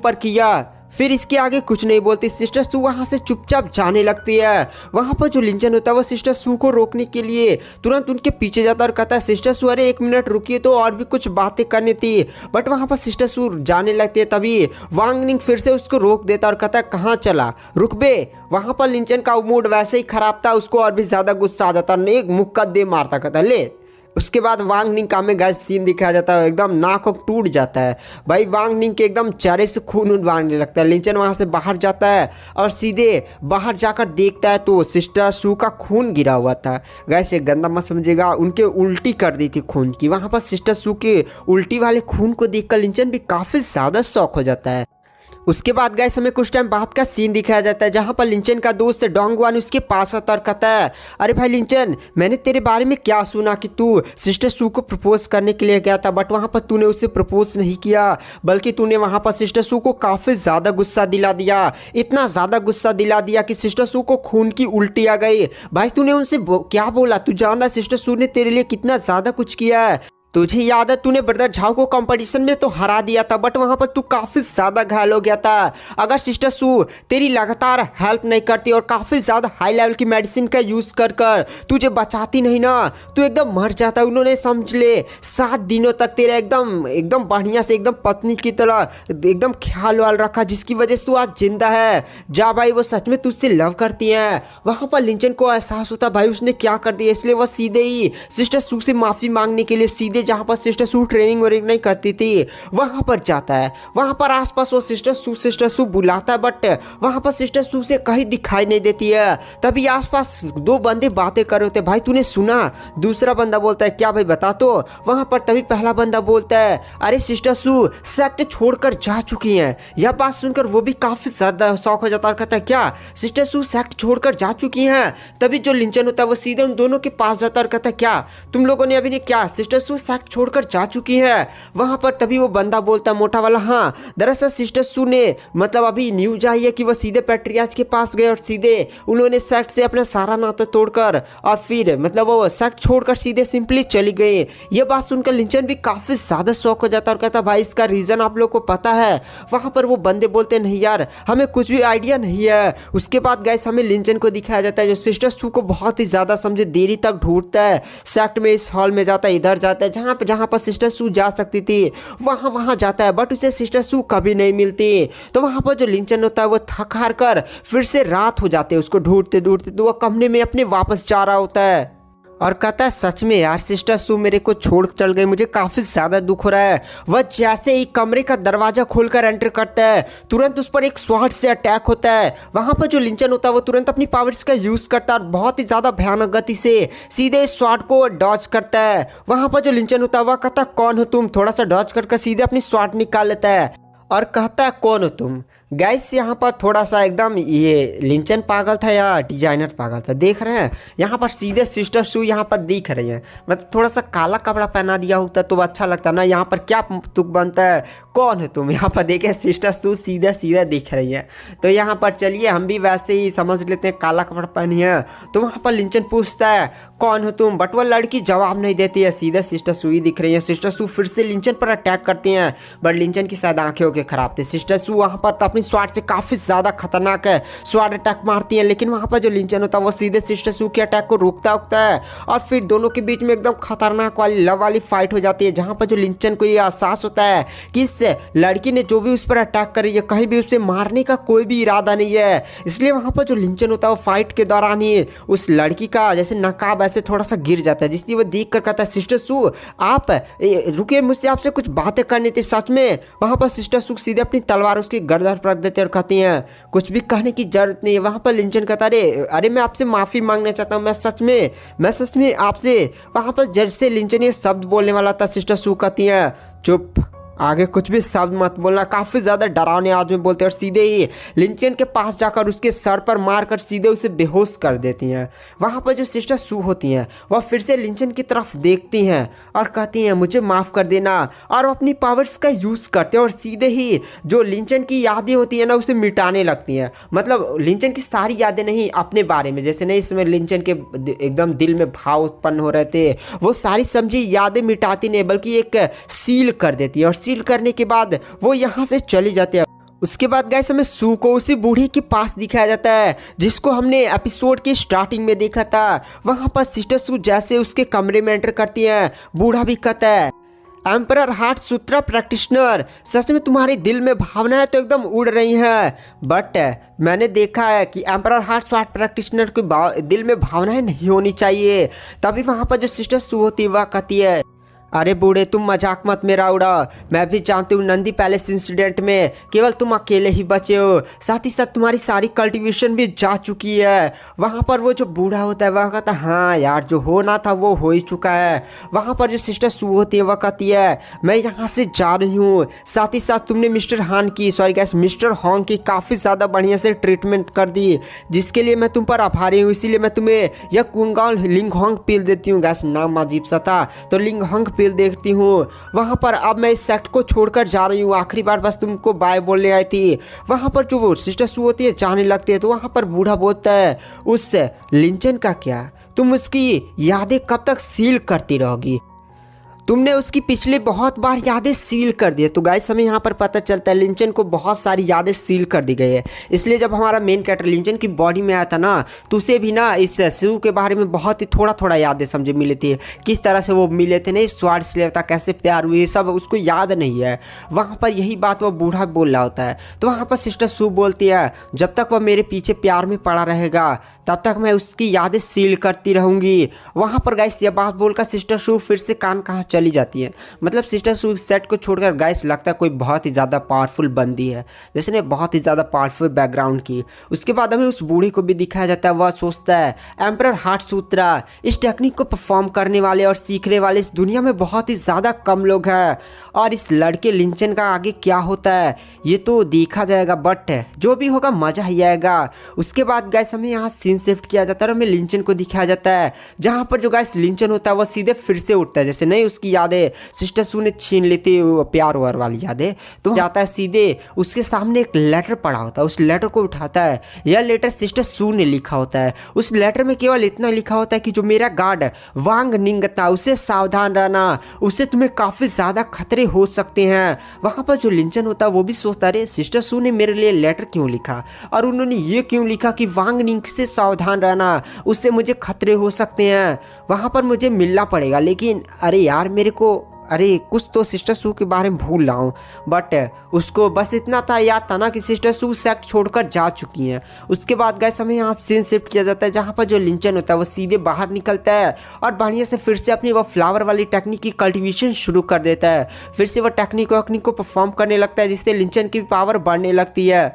ऊपर किया। फिर इसके आगे कुछ नहीं बोलती। सिस्टर सू वहाँ से चुपचाप जाने लगती है। वहाँ पर जो लिंचन होता है वो सिस्टर सू को रोकने के लिए तुरंत उनके पीछे जाता है और कहता है सिस्टर सू अरे 1 मिनट रुकिए, तो और भी कुछ बातें करनी थी। बट वहाँ पर सिस्टर सू जाने लगती है। तभी वांग निंग फिर से उसको रोक देता और कहता है कहाँ चला, रुक बे। वहाँ पर लिंचन का मूड वैसे ही खराब था, उसको और भी ज़्यादा गुस्सा आ जाता और एक मुक्का दे मारता, कहता ले। उसके बाद वांग निंग का में गैस सीन दिखाया जाता है, एकदम नाक टूट जाता है भाई। वांग निंग के एकदम चेहरे से खून बहने लगता है। लिंचन वहाँ से बाहर जाता है और सीधे बाहर जाकर देखता है तो सिस्टर सू का खून गिरा हुआ था। गैस ये गंदा मत समझेगा, उनके उल्टी कर दी थी खून की। वहाँ पर सिस्टर सू के उल्टी वाले खून को देखकर लिंचन भी काफ़ी ज़्यादा शौक हो जाता है। उसके बाद गाइस हमें कुछ टाइम बाद का सीन दिखाया जाता है जहाँ पर लिंचन का दोस्त डोंगवान उसके पास आता और कहता है अरे भाई लिंचन, मैंने तेरे बारे में क्या सुना कि तू सिस्टर सू को प्रपोज करने के लिए गया था, बट वहाँ पर तूने उसे प्रपोज नहीं किया, बल्कि तूने वहाँ पर सिस्टर सू को काफ़ी ज़्यादा गुस्सा दिला दिया। इतना ज़्यादा गुस्सा दिला दिया कि सिस्टर सू को खून की उल्टी आ गई। भाई तूने उनसे क्या बोला? तू जान रहा है सिस्टर सू ने तेरे लिए कितना ज़्यादा कुछ किया है। तुझे याद है तूने ब्रदर झाओ को कंपटीशन में तो हरा दिया था, बट वहाँ पर तू काफ़ी ज़्यादा घायल हो गया था। अगर सिस्टर सू तेरी लगातार हेल्प नहीं करती और काफ़ी ज़्यादा हाई लेवल की मेडिसिन का यूज़ कर कर तुझे बचाती नहीं ना, तू एकदम मर जाता। उन्होंने समझ ले 7 दिनों तक तेरा एकदम एकदम बढ़िया से एकदम पत्नी की तरह एकदम ख्याल वाल रखा, जिसकी वजह से तू आज जिंदा है। जा भाई, वो सच में तुझसे लव करती हैं। वहाँ पर लिंचन को एहसास होता भाई उसने क्या कर दिया, इसलिए वह सीधे ही सिस्टर सू से माफ़ी मांगने के लिए सीधे जहाँ पर सिस्टर सू ट्रेनिंग वोनिंग नहीं करती थी वहाँ पर जाता है। वहाँ पर आसपास वो सिस्टर सू बुलाता है, बट वहाँ पर सिस्टर सू से कहीं दिखाई नहीं देती है। तभी आसपास 2 बंदे बातें कर रहे होते, भाई तूने सुना? दूसरा बंदा बोलता है क्या भाई बता तो। वहाँ पर तभी पहला बंदा बोलता है अरे सिस्टर सू सेक्ट छोड़कर जा चुकी हैं। यह बात सुनकर वो भी काफ़ी ज़्यादा शौक हो जाता है और कहता है क्या सिस्टर सू सेक्ट छोड़कर जा चुकी हैं? तभी जो लिंचन होता है वो सीधे उन दोनों के पास जाता है और कहता है क्या तुम लोगों ने अभी नहीं क्या सिस्टर सू सेक्ट छोड़कर जा चुकी है? वहां पर तभी वो बंदा बोलता है मोटा वाला, हाँ दरअसल सिस्टर सू ने मतलब अभी न्यूज आई है कि वो सीधे पैट्रियार्च के पास गए और सीधे उन्होंने सेक्ट से अपना सारा नाता तोड़कर और फिर मतलब वो सेक्ट छोड़कर सीधे सिंपली चली गई। ये बात सुनकर लिंचन भी काफी ज्यादा शौक हो जाता है और कहता भाई इसका रीजन आप लोग को पता है? वहां पर वो बंदे बोलते नहीं यार हमें कुछ भी आइडिया नहीं है। उसके बाद गाइस हमें लिंचन को दिखाया जाता है जो सिस्टर सू को बहुत ही ज्यादा समझे देरी तक ढूंढता है। सेक्ट में इस हॉल में जाता है, इधर जाता है, जहाँ पर सिस्टर सू जा सकती थी वहाँ जाता है, बट उसे सिस्टर सू कभी नहीं मिलती। तो वहाँ पर जो लिंचन होता है वो थक हार कर फिर से रात हो जाते है उसको ढूंढते ढूंढते। तो वह कमरे में अपने वापस जा रहा होता है और कहता है सच में यार सिस्टर सू मेरे को छोड़ चल गई, मुझे काफ़ी ज़्यादा दुख हो रहा है। वह जैसे ही कमरे का दरवाज़ा खोलकर एंटर करता है तुरंत उस पर एक स्वॉर्ड से अटैक होता है। वहाँ पर जो लिंचन होता है वो तुरंत अपनी पावर्स का यूज़ करता है और बहुत ही ज़्यादा भयानक गति से सीधे स्वॉर्ड को डॉज करता है। वहाँ पर जो लिंचन होता है वह कहता है कौन हो तुम, थोड़ा सा डॉज करके सीधे अपनी स्वॉर्ड निकाल लेता है और कहता है कौन हो तुम। गाइस यहाँ पर थोड़ा सा एकदम ये लिंचन पागल था या डिजाइनर पागल था, देख रहे हैं यहाँ पर सीधे सिस्टर सू यहाँ पर दिख रही है। मतलब थोड़ा सा काला कपड़ा पहना दिया होता तो अच्छा लगता ना। यहाँ पर क्या तुक बनता है, कौन है तुम? यहाँ पर देखे सिस्टर सू सीधा सीधा दिख रही है। तो यहाँ पर चलिए हम भी वैसे ही समझ लेते हैं काला कपड़ा पहनी है। तो वहाँ पर लिंचन पूछता है कौन हो तुम, बट वह लड़की जवाब नहीं देती है, सीधा सिस्टर सू ही दिख रही है। सिस्टर सू फिर से लिंचन पर अटैक करती हैं, बट लिंचन की शायद आंखें होके खराब थी। सिस्टर सू वहाँ पर अपनी स्वॉर्ड से काफ़ी ज़्यादा खतरनाक है स्वॉर्ड अटैक मारती हैं, लेकिन वहाँ पर जो लिंचन होता है वो सीधे सिस्टर सू के अटैक को रोकता है और फिर दोनों के बीच में एकदम खतरनाक वाली लव वाली फाइट हो जाती है। जहाँ पर जो लिंचन को ये एहसास होता है कि इस लड़की ने जो भी उस पर अटैक करी है कहीं भी उसे मारने का कोई भी इरादा नहीं है, इसलिए वहाँ पर जो लिंचन होता है वो फाइट के दौरान ही उस लड़की का जैसे नकाब ऐसे थोड़ा सा गिर जाता है, जिसकी वो देख कर कहता है सिस्टर सू आप रुके, मुझसे आपसे कुछ बातें करनी थी सच में। वहाँ पर सिस्टर सू सीधे अपनी तलवार उसकी गर्दन पर रख देते और कहती हैं कुछ भी कहने की जरूरत नहीं है। वहाँ पर लिंचन कहता अरे मैं आपसे माफ़ी मांगना चाहता हूँ, मैं सच में आपसे। वहाँ पर जैसे लिंचन ये शब्द बोलने वाला था सिस्टर सू कहती हैं चुप, आगे कुछ भी शब्द मत बोलना। काफ़ी ज़्यादा डरावने आवाज़ में बोलते हैं और सीधे ही लिंचन के पास जाकर उसके सर पर मारकर सीधे उसे बेहोश कर देती हैं। वहाँ पर जो सिस्टर सू होती हैं वह फिर से लिंचन की तरफ देखती हैं और कहती हैं मुझे माफ़ कर देना, और अपनी पावर्स का यूज़ करते हैं और सीधे ही जो लिंचन की यादें होती हैं ना उसे मिटाने लगती हैं। मतलब लिंचन की सारी यादें नहीं, अपने बारे में जैसे नहीं इसमें लिंचन के एकदम दिल में भाव उत्पन्न हो रहे थे वो सारी समझी यादें मिटाती नहीं बल्कि एक सील कर देती है और सील करने के बाद वो यहाँ से चली जाती है। उसके बाद गाइस हमें सू को उसी बूढ़ी के पास दिखाया जाता है जिसको हमने एपिसोड के स्टार्टिंग में देखा था। वहाँ पर सिस्टर सू जैसे उसके कमरे में एंटर करती है, बूढ़ा भी कहता है, एम्परर हार्ट सूत्रा प्रैक्टिशनर, सच में तुम्हारे दिल में भावनाएं तो एकदम उड़ रही हैं, बट मैंने देखा है कि एम्परर हार्ट प्रैक्टिशनर के दिल में भावनाएं नहीं होनी चाहिए। तभी वहाँ पर जो सिस्टर सू होती है वह कहती है, अरे बूढ़े तुम मजाक मत मेरा उड़ा, मैं भी जानती हूँ नंदी पैलेस इंसिडेंट में केवल तुम अकेले ही बचे हो, साथ ही साथ तुम्हारी सारी कल्टीवेशन भी जा चुकी है। वहाँ पर वो जो बूढ़ा होता है वह कहता है, हाँ यार जो होना था वो हो ही चुका है। वहाँ पर जो सिस्टर सू होती है वह कहती है, मैं यहाँ से जा रही हूँ, साथ ही साथ तुमने मिस्टर हॉन्ग की काफ़ी ज़्यादा बढ़िया से ट्रीटमेंट कर दी, जिसके लिए मैं तुम पर आभारी हूँ, इसीलिए मैं तुम्हें यह कुंगाल लिंगहोंग पील देती हूँ। गैस नाम अजीब सा था तो लिंगहोंग देखती हूँ। वहां पर अब मैं इस सेट को छोड़कर जा रही हूँ, आखिरी बार बस तुमको बाय बोलने आई थी। वहां पर जो वो सिस्टर सू होती है जाने लगती है तो वहां पर बूढ़ा बोलता है, उस लिंचन का क्या, तुम उसकी यादें कब तक सील करती रहोगी, तुमने उसकी पिछले बहुत बार यादें सील कर दी है। तो गाइस हमें यहाँ पर पता चलता है लिंचन को बहुत सारी यादें सील कर दी गई है, इसलिए जब हमारा मेन कैरेक्टर लिंचन की बॉडी में आया था ना तो उसे भी ना इस सू के बारे में बहुत ही थोड़ा थोड़ा यादें समझे मिली थी, किस तरह से वो मिले थे, नहीं स्वाड स्लेव था, कैसे प्यार हुई, सब उसको याद नहीं है। वहाँ पर यही बात वो बूढ़ा बोल रहा होता है। तो वहाँ पर सिस्टर सू बोलती है, जब तक वह मेरे पीछे प्यार में पड़ा रहेगा तब तक मैं उसकी यादें सील करती रहूँगी। वहाँ पर गाइस ये बात बोलकर सिस्टर सू फिर से कान कहाँ चली जाती है। मतलब सिस्टर सू सेट को छोड़कर गाइस लगता है कोई बहुत ही ज़्यादा पावरफुल बंदी है, जैसे ने बहुत ही ज़्यादा पावरफुल बैकग्राउंड की। उसके बाद हमें उस बूढ़ी को भी दिखाया जाता है, वह सोचता है एम्परर हार्ट सूत्रा, इस टेक्निक को परफॉर्म करने वाले और सीखने वाले इस दुनिया में बहुत ही ज़्यादा कम लोग हैं, और इस लड़के लिंचन का आगे क्या होता है ये तो देखा जाएगा, बट जो भी होगा मज़ा ही आएगा। उसके बाद गाइस हमें यहाँ सीन शिफ्ट किया जाता है और हमें लिंचन को दिखाया जाता है, जहाँ पर जो गाइस लिंचन होता है वह सीधे फिर से उठता है, जैसे नहीं उसकी यादें सिस्टर सू ने छीन ली थी प्यार वार वाली यादें, तो जाता है सीधे उसके सामने एक लेटर पड़ा होता है, उस लेटर को उठाता है। यह लेटर सिस्टर सू ने लिखा होता है। उस लेटर में केवल इतना लिखा होता है कि जो मेरा गार्ड वांग निंग था उसे सावधान रहना, उससे तुम्हें काफ़ी ज़्यादा खतरे हो सकते हैं। वहाँ पर जो लिंचन होता है वो भी सोचता है, सिस्टर सू ने मेरे लिए लेटर क्यों लिखा और उन्होंने ये क्यों लिखा कि वांग निंग से सावधान रहना, उससे मुझे खतरे हो सकते हैं, वहाँ पर मुझे मिलना पड़ेगा। लेकिन अरे यार मेरे को कुछ तो सिस्टर सू के बारे में भूल रहा हूँ, बट उसको बस इतना था याद था ना कि सिस्टर सू सेक्ट छोड़कर जा चुकी हैं। उसके बाद गैस हमें यहाँ सीन शिफ्ट किया जाता है, जहाँ पर जो लिंचन होता है वो सीधे बाहर निकलता है और बढ़िया से फिर से अपनी वो फ्लावर वाली टेक्निक की कल्टीवेशन शुरू कर देता है। फिर से वो टेक्निक को परफॉर्म करने लगता है, जिससे लिंचन की पावर बढ़ने लगती है।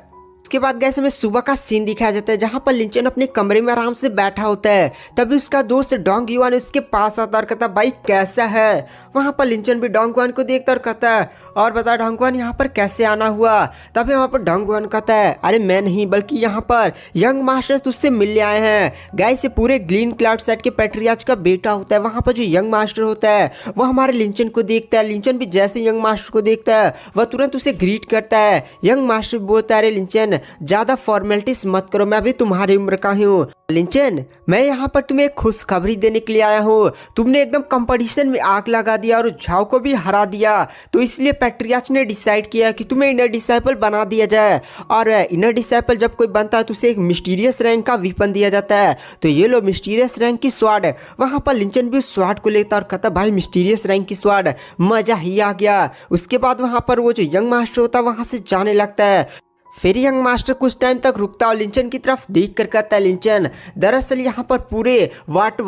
उसके बाद गैस हमें सुबह का सीन दिखाया जाता है, जहाँ पर लिंचन अपने कमरे में आराम से बैठा होता है। तभी उसका दोस्त डोंग युआन उसके पास आता और कहता भाई कैसा है। वहाँ पर लिंचन भी डोंग युआन को देखता और कहता है, और बता डोंग युआन यहाँ पर कैसे आना हुआ। तभी वहाँ पर डोंग युआन कहता है, अरे मैं नहीं बल्कि यहाँ पर यंग मास्टर तुझसे मिलने आए हैं। गाइस ये पूरे ग्रीन क्लाउड सेट के पैट्रियार्च का बेटा होता है। वहाँ पर जो यंग मास्टर होता है वो हमारे लिंचन को देखता है। लिंचन भी जैसे यंग मास्टर को देखता है वह तुरंत उसे ग्रीट करता है। यंग मास्टर बोलता है, अरे लिंचन ज्यादा फॉर्मेलिटीज मत करो, मैं अभी तुम्हारी उम्र का ही हूँ। लिंचन मैं यहाँ पर तुम्हें एक खुशखबरी देने के लिए आया हूँ, तुमने एकदम कंपटीशन में आग लगा दिया और झाओ को भी हरा दिया, तो इसलिए पैट्रियार्च ने डिसाइड किया कि तुम्हें इनर डिसाइपल बना दिया जाए। और इनर डिसाइपल जब कोई बनता है तो उसे एक मिस्टीरियस रैंक का वीपन दिया जाता है। तो ये लो मिस्टीरियस रैंक की स्वाड। वहाँ पर लिंचन भी उस स्वाड को लेता और कहता भाई मिस्टीरियस रैंक की स्वाड, मजा ही आ गया। उसके बाद वहाँ पर वो जो यंग मास्टर होता है वहाँ से जाने लगता है। फिर यंग मास्टर कुछ टाइम तक रुकता और लिंचन की तरफ देख कर कहता है, लिंचन दरअसल यहाँ पर पूरे वाइट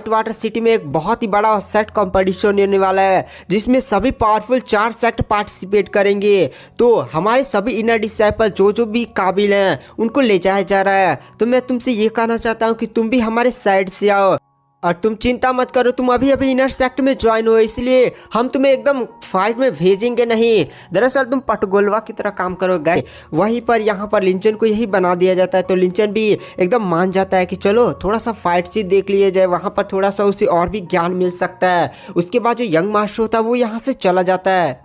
वाटर सिटी में एक बहुत ही बड़ा सेट कंपटीशन होने वाला है, जिसमें सभी पावरफुल 4 सेक्ट पार्टिसिपेट करेंगे। तो हमारे सभी इनर डिसाइपल जो भी काबिल हैं उनको ले जाया जा रहा है। तो मैं तुमसे ये कहना चाहता हूँ कि तुम भी हमारे साइड से आओ, और तुम चिंता मत करो, तुम अभी इनर सेक्ट में ज्वाइन हो, इसलिए हम तुम्हें एकदम फाइट में भेजेंगे नहीं। दरअसल तुम पटगोलवा की तरह काम करोगे। वहीं पर यहाँ पर लिंचन को यही बना दिया जाता है। तो लिंचन भी एकदम मान जाता है कि चलो थोड़ा सा फाइट से देख लिया जाए, वहाँ पर थोड़ा सा उसे और भी ज्ञान मिल सकता है। उसके बाद जो यंग मास्टर होता है वो यहाँ से चला जाता है।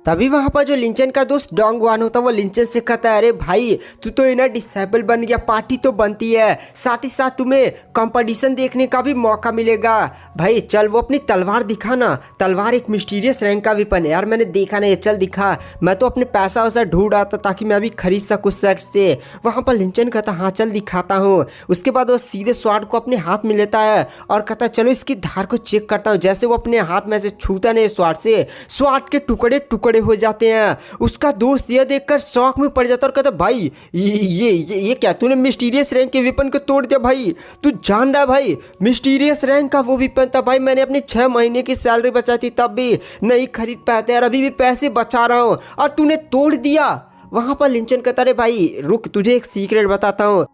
तभी वहां पर जो लिंचन का दोस्त डोंग वान होता है वो लिंचन से कहता है, अरे भाई तू तो इनर डिसेबल बन गया, पार्टी तो बनती है, साथ ही साथ तुम्हें कंपटीशन देखने का भी मौका मिलेगा। भाई चल वो अपनी तलवार दिखा ना, तलवार एक मिस्टीरियस रैंक का वेपन है यार, मैंने देखा नहीं, चल दिखा, मैं तो अपने पैसा वैसा ढूंढ रहा था ताकि मैं भी खरीद सकूँ सेट से। वहाँ पर लिंचन कहता हाँ चल दिखाता हूँ। उसके बाद वो सीधे स्वाड को अपने हाथ में लेता है और कहता चलो इसकी धार को चेक करता हूँ। जैसे वो अपने हाथ में से छूता नहीं स्वाड से, स्वाड के टुकड़े टुकड़े हो जाते हैं। उसका दोस्त यह देखकर शौक में पड़ जाता है और कहता भाई ये क्या, तूने मिस्टीरियस रैंक के वेपन को तोड़ दिया भाई, तू जान रहा है भाई मिस्टीरियस रैंक का वो वेपन था भाई, मैंने अपनी 6 महीने की सैलरी बचाई थी तब भी नहीं खरीद पाते यार, अभी भी पैसे बचा रहा हूँ और तूने तोड़ दिया। वहां पर लिंचन कहता रे भाई रुक, तुझे एक सीक्रेट बताता हूँ,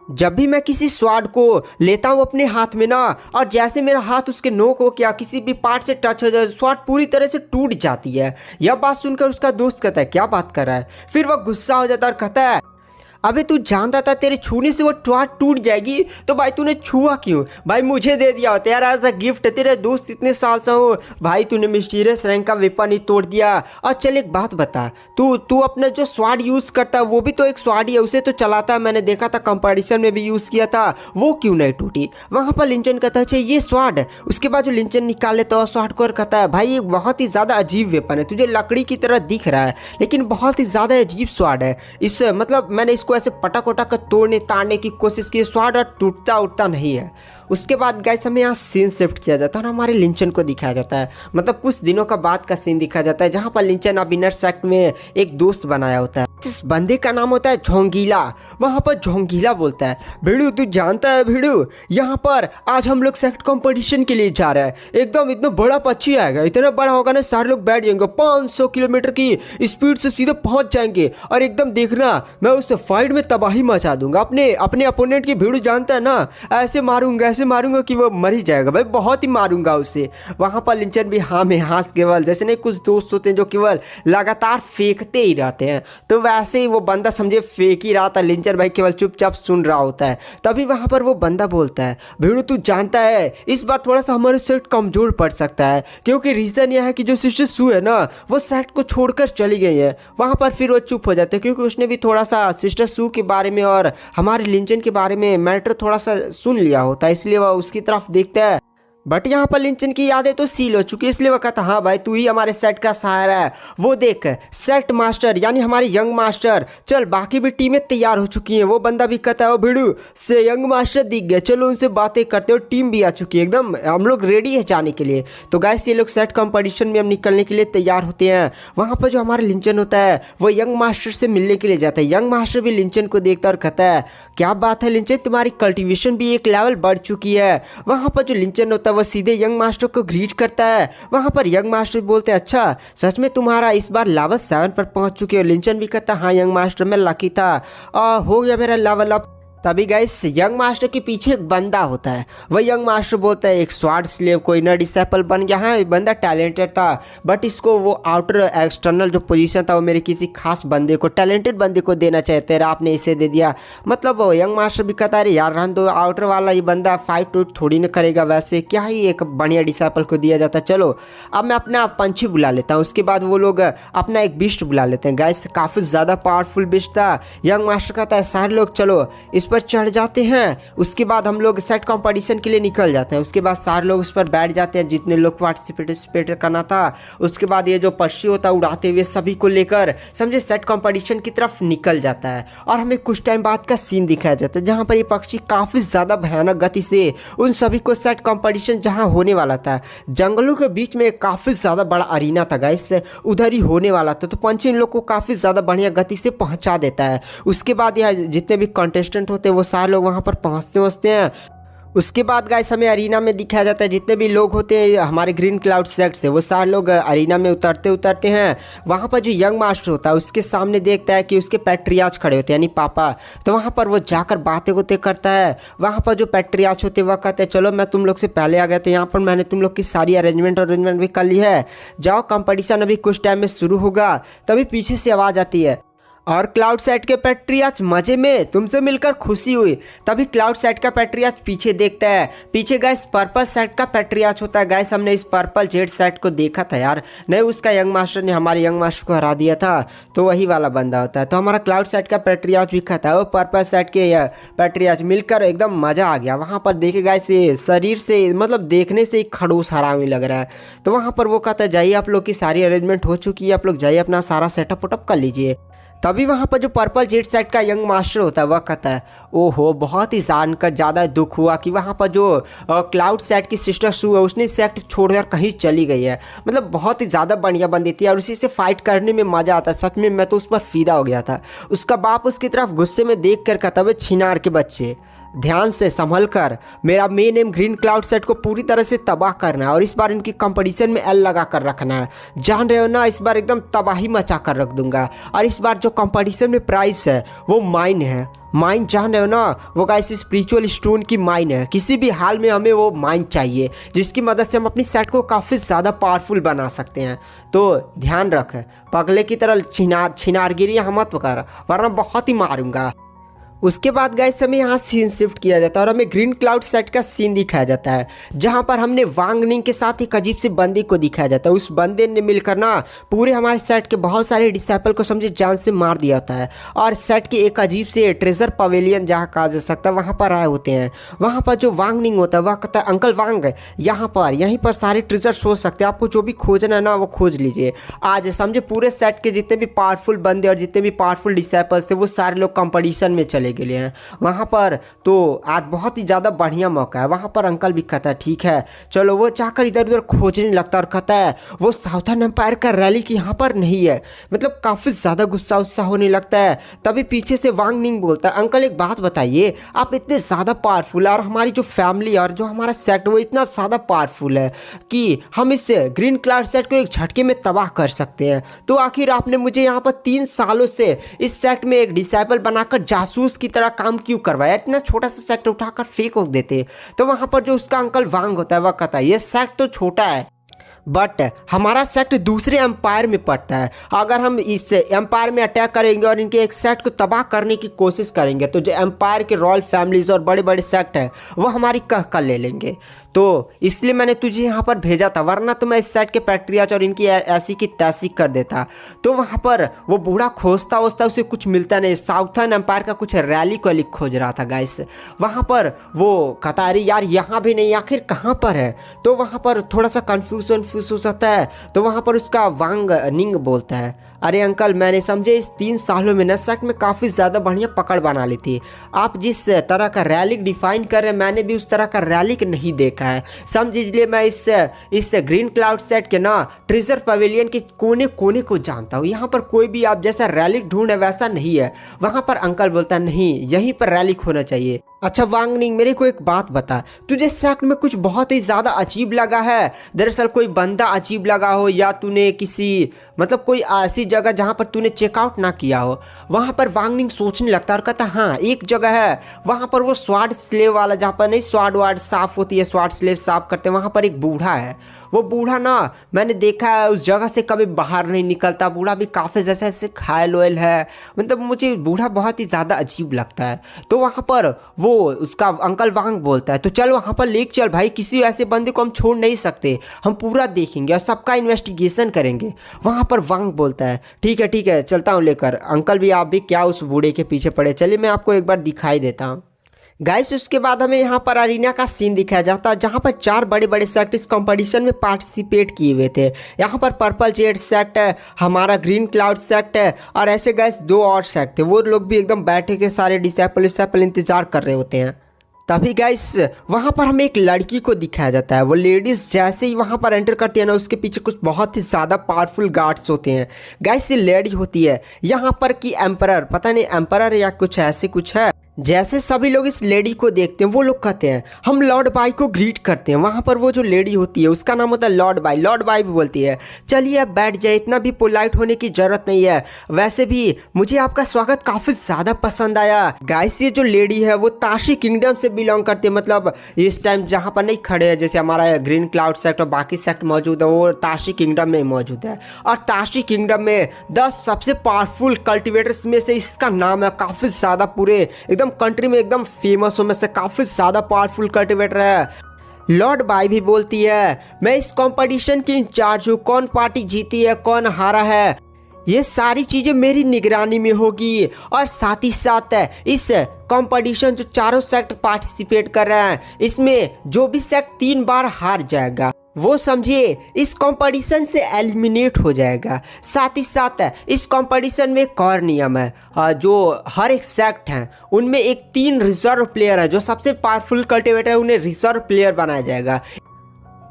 जब भी मैं किसी स्वाड को लेता हूँ अपने हाथ में ना, और जैसे मेरा हाथ उसके नोक हो क्या किसी भी पार्ट से टच हो जाए, स्वाड पूरी तरह से टूट जाती है। यह बात सुनकर उसका दोस्त कहता है क्या बात कर रहा है, फिर वह गुस्सा हो जाता है और कहता है अबे तू जानता था तेरे छूने से वो स्वाड टूट जाएगी, तो भाई तूने छुआ क्यों, भाई मुझे दे दिया होता यार एज अ गिफ्ट, तेरे दोस्त इतने साल से हो भाई, तूने मिस्टीरियस रैंक का वेपन ही तोड़ दिया। और चल एक बात बता, तू अपना जो स्वाड यूज़ करता है वो भी तो एक स्वाड ही है, उसे तो चलाता है, मैंने देखा था कंपटीशन में भी यूज़ किया था, वो क्यों नहीं टूटी। वहाँ पर लिंचन कहता है अच्छा ये स्वाड। उसके बाद जो लिंचन निकाल लेता है स्वाड को और कहता है भाई ये बहुत ही ज़्यादा अजीब वेपन है, तुझे लकड़ी की तरह दिख रहा है लेकिन बहुत ही ज़्यादा अजीब स्वाड है, इस मतलब मैंने इसको ऐसे पटक उटक कर तोड़ने ताड़ने की कोशिश की, स्वाड और टूटता उठता नहीं है। उसके बाद गाइस हमें यहाँ सीन शिफ्ट किया जाता है और हमारे लिंचन को दिखाया जाता है, मतलब कुछ दिनों का बाद का सीन दिखाया जाता है जहाँ पर लिंचन अब इनर सेक्ट में एक दोस्त बनाया होता है। इस बंदे का नाम होता है झोंगीला। वहाँ पर झोंगीला बोलता है भिड़ू तू जानता है भिड़ू, यहाँ पर आज हम लोग सेक्ट कंपटीशन के लिए जा रहे हैं, एकदम इतना बड़ा पक्षी आएगा, इतना बड़ा होगा ना सारे लोग बैठ जाएंगे, 500 किलोमीटर की स्पीड से सीधे पहुँच जाएंगे और एकदम देखना मैं उस फाइट में तबाही मचा दूंगा, अपने अपोनेंट की भिड़ू जानता है ना, ऐसे मारूंगा कि वो मर ही जाएगा भाई, बहुत ही मारूंगा उसे। वहाँ पर लिंचन भी हाँ में हंस केवल, जैसे नहीं कुछ दोस्त होते हैं जो केवल लगातार फेंकते ही रहते हैं, तो वैसे ही वो बंदा समझे फेंक ही रहा था, लिंचन भाई केवल चुपचाप सुन रहा होता है। तभी वहाँ पर वो बंदा बोलता है भिड़ू तू जानता है इस बार थोड़ा सा हमारे सेट कमजोर पड़ सकता है, क्योंकि रीज़न यह है कि जो सिस्टर सू है ना वो सेट को छोड़कर चली गई है। वहाँ पर फिर वो चुप हो जाते हैं क्योंकि उसने भी थोड़ा सा सिस्टर सू के बारे में और हमारे लिंचन के बारे में मैटर थोड़ा सा सुन लिया होता है, इसलिए वह उसकी तरफ देखता है। बट यहाँ पर लिंचन की यादें तो सील हो चुकी है, इसलिए वो कहता हाँ भाई तू ही हमारे सेट का सहारा है, वो देख सेट मास्टर यानी हमारे यंग मास्टर, चल बाकी भी टीमें तैयार हो चुकी हैं। वो बंदा भी कहता है ओ भिड़ू से यंग मास्टर दिख गए, चलो उनसे बातें करते हो, टीम भी आ चुकी है, एकदम हम लोग रेडी है जाने के लिए। तो गाइस ये लोग सेट कंपटीशन में हम निकलने के लिए तैयार होते हैं। वहाँ पर जो हमारा लिंचन होता है वो यंग मास्टर से मिलने के लिए जाता है। यंग मास्टर भी लिंचन को देखता है और कहता है क्या बात है लिंचन, तुम्हारी कल्टिवेशन भी एक लेवल बढ़ चुकी है। वहाँ पर जो लिंचन होता है वो सीधे यंग मास्टर को ग्रीट करता है। वहाँ पर यंग मास्टर बोलते हैं अच्छा सच में तुम्हारा इस बार लेवल 7 पर पहुँच चुके हो। लिंचन भी कहता हाँ यंग मास्टर मैं लकी था और हो गया मेरा लेवल अप। तभी गाइस यंग मास्टर के पीछे एक बंदा होता है, वह यंग मास्टर बोलता है एक स्वाड स्लेव को इनर डिसेबल बन गया। हाँ बंदा टैलेंटेड था बट इसको वो आउटर एक्सटर्नल जो पोजीशन था वो मेरे किसी खास बंदे को, टैलेंटेड बंदे को देना चाहते थे, आपने इसे दे दिया। मतलब वो यंग मास्टर भी कहता है यार रहने दो, आउटर वाला ये बंदा फाइट थोड़ी ना करेगा, वैसे क्या ही एक बढ़िया डिसेबल को दिया जाता। चलो अब मैं अपना पंछी बुला लेता हूँ। उसके बाद वो लोग अपना एक बिस्ट बुला लेते हैं। गाइस काफ़ी ज़्यादा पावरफुल बिस्ट था। यंग मास्टर कहता है सारे लोग चलो इस पर चढ़ जाते हैं। उसके बाद हम लोग सेट कंपटीशन के लिए निकल जाते हैं। उसके बाद सारे लोग उस पर बैठ जाते हैं जितने लोग पार्टिसिपेट करना था। उसके बाद ये जो पक्षी होता है उड़ाते हुए सभी को लेकर समझे सेट कंपटीशन की तरफ निकल जाता है और हमें कुछ टाइम बाद का सीन दिखाया जाता है जहाँ पर ये पक्षी काफ़ी ज़्यादा भयानक गति से उन सभी को सेट कंपटीशन जहाँ होने वाला था जंगलों के बीच में काफ़ी ज़्यादा बड़ा अरीना था गाइस, उधर ही होने वाला था। तो पंछी इन लोग को काफ़ी ज़्यादा बढ़िया गति से पहुँचा देता है। उसके बाद यह जितने भी कंटेस्टेंट होते हैं वो सारे लोग वहाँ पर पहुँचते हैं। उसके बाद गाइस हमें अरीना में दिखाया जाता है जितने भी लोग होते हैं हमारे ग्रीन क्लाउड सेट से वो सारे लोग अरीना में उतरते हैं। वहाँ पर जो यंग मास्टर होता है उसके सामने देखता है कि उसके पैट्रियाज खड़े होते हैं यानी पापा, तो वहाँ पर वो जाकर बातें करता है। वहाँ पर जो पैट्रियाज होते हैं वह कहते हैं चलो मैं तुम लोग से पहले आ गया था, यहाँ पर मैंने तुम लोग की सारी अरेंजमेंट भी कर ली है, जाओ कंपटीशन अभी कुछ टाइम में शुरू होगा। तभी पीछे से आवाज़ आती है और क्लाउड सेट के पैट्रियाच मजे में तुमसे मिलकर खुशी हुई। तभी क्लाउड सेट का पैट्रियाच पीछे देखता है। पीछे गैस पर्पल सेट का पैट्रियाच होता है। गैस हमने इस पर्पल जेट सेट को देखा था यार, नहीं उसका यंग मास्टर ने हमारे यंग मास्टर को हरा दिया था, तो वही वाला बंदा होता है। तो हमारा क्लाउड सेट का पैट्रियाच दिखा था, वो पर्पल सेट के पैट्रियाच मिलकर एकदम मज़ा आ गया। वहाँ पर देखे गए से शरीर से मतलब देखने से ही खड़ूस हरामी लग रहा है। तो वहाँ पर वो कहता है जाइए आप लोग की सारी अरेंजमेंट हो चुकी है, आप लोग जाइए अपना सारा सेटअप वटअप कर लीजिए। तभी वहाँ पर जो पर्पल जेट सेट का यंग मास्टर होता है वह कहता है ओहो बहुत ही जानकर ज़्यादा दुख हुआ कि वहाँ पर जो क्लाउड सेट की सिस्टर सू है उसने सेट छोड़कर कहीं चली गई है। मतलब बहुत ही ज़्यादा बढ़िया बंदी थी और उसी से फाइट करने में मज़ा आता है। सच में मैं तो उस पर फीदा हो गया था। उसका बाप उसकी तरफ गुस्से में देख कर कहता है छिनार के बच्चे ध्यान से संभल कर, मेरा main M green cloud set को पूरी तरह से तबाह करना है और इस बार इनकी कंपटीशन में एल लगा कर रखना है। जान रहे हो ना, इस बार एकदम तबाही मचा कर रख दूंगा। और इस बार जो कंपटीशन में प्राइस है वो माइन है। माइन जान रहे हो ना, वो गाइस स्पिरिचुअल स्टोन की माइन है। किसी भी हाल में हमें वो माइन चाहिए जिसकी मदद से हम अपनी सेट को काफ़ी ज़्यादा पावरफुल बना सकते हैं। तो ध्यान रख, पगले की तरह छिनारगिरी मत कर वरना बहुत ही मारूंगा। उसके बाद गाइस हमें यहाँ सीन शिफ्ट किया जाता है और हमें ग्रीन क्लाउड सेट का सीन दिखाया जाता है जहाँ पर हमने वांग निंग के साथ एक अजीब से बंदी को दिखाया जाता है। उस बंदे ने मिलकर ना पूरे हमारे सेट के बहुत सारे डिसाइपल को समझे जान से मार दिया होता है और सेट के एक अजीब से ट्रेजर पवेलियन जहाँ कहा जा सकता है वहाँ पर आए होते हैं। वहाँ पर जो वांग निंग होता है वह कहता है अंकल वांग यहीं पर सारे ट्रेजर सोच सकते हैं, आपको जो भी खोजना है ना वो खोज लीजिए। आज समझे पूरे सेट के जितने भी पावरफुल बंदे और जितने भी पावरफुल डिसाइपल्स थे वो सारे लोग कंपटीशन में चले के लिए हैं वहाँ पर। तो आज बहुत ही ज़्यादा बढ़िया मौका है। वहाँ पर अंकल भी कहता है ठीक है चलो। वो जाकर इधर उधर खोजने लगता है और कहता है वो साउथर्न एम्पायर का रैली की यहाँ पर नहीं है। मतलब काफ़ी ज़्यादा गुस्सा उत्साह होने लगता है। तभी पीछे से वांग निंग बोलता है अंकल एक बात बताइए, आप इतने ज़्यादा पावरफुल है और हमारी जो फैमिली और जो हमारा सेट वो इतना ज़्यादा पावरफुल है कि हम इस ग्रीन क्लाउड सेट को एक झटके में तबाह कर सकते हैं, तो आखिर आपने मुझे यहाँ पर 3 सालों से इस सेट में एक डिसाइपल बनाकर जासूस की तरह काम क्यों करवाया? इतना छोटा सा सेट उठाकर फेंक देते। तो वहाँ पर जो उसका अंकल वांग होता है वह कहता है ये सेट तो छोटा है बट हमारा सेट दूसरे एम्पायर में पड़ता है। अगर हम इस एम्पायर में अटैक करेंगे और इनके एक सेट को तबाह करने की कोशिश करेंगे तो जो एम्पायर के रॉयल फैमिलीज और बड़े बड़े सेट हैं वो हमारी कह कर ले लेंगे। तो इसलिए मैंने तुझे यहाँ पर भेजा था, वरना तो मैं इस सेट के पैट्रियाच और इनकी ऐसी की तैसी कर देता। तो वहाँ पर वो बूढ़ा खोजता वोजता उसे कुछ मिलता नहीं। साउथर्न एम्पायर का कुछ रैली को खोज रहा था गाइस। वहाँ पर वो कतारी यार यहाँ भी नहीं, आखिर कहाँ पर है? तो वहाँ पर थोड़ा सा कन्फ्यूजन हो सकता है। तो वहाँ पर उसका वांग निंग बोलता है अरे अंकल मैंने समझे इस 3 सालों में न सेट में काफ़ी ज़्यादा बढ़िया पकड़ बना ली थी। आप जिस तरह का रैली डिफाइन कर रहे हैं मैंने भी उस तरह का रैली नहीं देखा है समझ, इसलिए मैं इस ग्रीन क्लाउड सेट के ना ट्रेजर पवेलियन के कोने कोने को जानता हूँ। यहाँ पर कोई भी आप जैसा रैली ढूंढ है वैसा नहीं है। वहाँ पर अंकल बोलता है नहीं यहीं पर रैली होना चाहिए। अच्छा वांग निंग मेरे को एक बात बता, तुझे सेट में कुछ बहुत ही ज़्यादा अजीब लगा है? दरअसल कोई बंदा अजीब लगा हो या तूने किसी मतलब कोई ऐसी जगह जहाँ पर तूने चेकआउट ना किया हो? वहाँ पर वांग निंग सोचने लगता है और कहता हाँ एक जगह है वहाँ पर वो स्वाड स्लेव वाला जहाँ पर नहीं स्वाड वाड साफ होती है, स्वाड स्लेव साफ करते हैं, वहाँ पर एक बूढ़ा है। वो बूढ़ा ना मैंने देखा है उस जगह से कभी बाहर नहीं निकलता। बूढ़ा भी काफ़ी जैसे ऐसे घायल ओयल है, मतलब मुझे बूढ़ा बहुत ही ज़्यादा अजीब लगता है। तो वहाँ पर वो उसका अंकल वांग बोलता है तो चल वहाँ पर लेके चल भाई, किसी ऐसे बंदे को हम छोड़ नहीं सकते, हम पूरा देखेंगे और सबका इन्वेस्टिगेशन करेंगे। वहाँ पर वांग बोलता है ठीक है चलता हूँ लेकर। अंकल भी आप भी क्या उस बूढ़े के पीछे पड़े, चलिए मैं आपको एक बार दिखाई देता हूँ। गाइस उसके बाद हमें यहाँ पर अरीना का सीन दिखाया जाता है जहाँ पर 4 बड़े बड़े सेट इस कंपटीशन में पार्टिसिपेट किए हुए थे। यहाँ पर पर्पल जेट सेट है, हमारा ग्रीन क्लाउड सेट है और ऐसे गाइस 2 और सेट थे। वो लोग भी एकदम बैठे के सारे डिसाइपल इंतजार कर रहे होते हैं। तभी गाइस वहाँ पर हमें एक लड़की को दिखाया जाता है। वो लेडीज़ जैसे ही वहाँ पर एंटर करती है ना उसके पीछे कुछ बहुत ही ज़्यादा पावरफुल गार्ड्स होते हैं। गाइस ये लेडी होती है यहाँ पर की एम्परर, पता नहीं एम्परर या कुछ ऐसे कुछ है। जैसे सभी लोग इस लेडी को देखते हैं वो लोग कहते हैं हम लॉर्ड बाई को ग्रीट करते हैं। वहाँ पर वो जो लेडी होती है उसका नाम होता है लॉर्ड बाई। लॉर्ड बाई भी बोलती है चलिए अब बैठ जाए, इतना भी पोलाइट होने की ज़रूरत नहीं है। वैसे भी मुझे आपका स्वागत काफ़ी ज़्यादा पसंद आया। गाइस ये जो लेडी है वो ताशी किंगडम से बिलोंग करती है, मतलब इस टाइम जहाँ पर नहीं खड़े हैं जैसे हमारा ग्रीन क्लाउड सेक्ट और बाकी सेक्ट मौजूद है वो ताशी किंगडम में मौजूद है। और ताशी किंगडम में 10 सबसे पावरफुल कल्टिवेटर्स में से इसका नाम है। काफ़ी ज़्यादा पूरे एकदम कंट्री में एकदम फेमस हो में से काफ़ी ज़्यादा पावरफुल कल्टिवेटर है। लॉर्ड बाई भी बोलती है मैं इस कंपटीशन की इंचार्ज हूँ, कौन पार्टी जीती है कौन हारा है ये सारी चीज़ें मेरी निगरानी में होगी। और साथ ही साथ इस कंपटीशन जो चारों सेक्ट पार्टिसिपेट कर रहे हैं इसमें जो भी सेक्ट 3 बार हार जाएगा वो समझिए इस कंपटीशन से एलिमिनेट हो जाएगा। साथ ही साथ इस कंपटीशन में एक और नियम है, जो हर एक सेक्ट हैं उनमें एक 3 रिजर्व प्लेयर है, जो सबसे पावरफुल कल्टिवेटर है उन्हें रिजर्व प्लेयर बनाया जाएगा।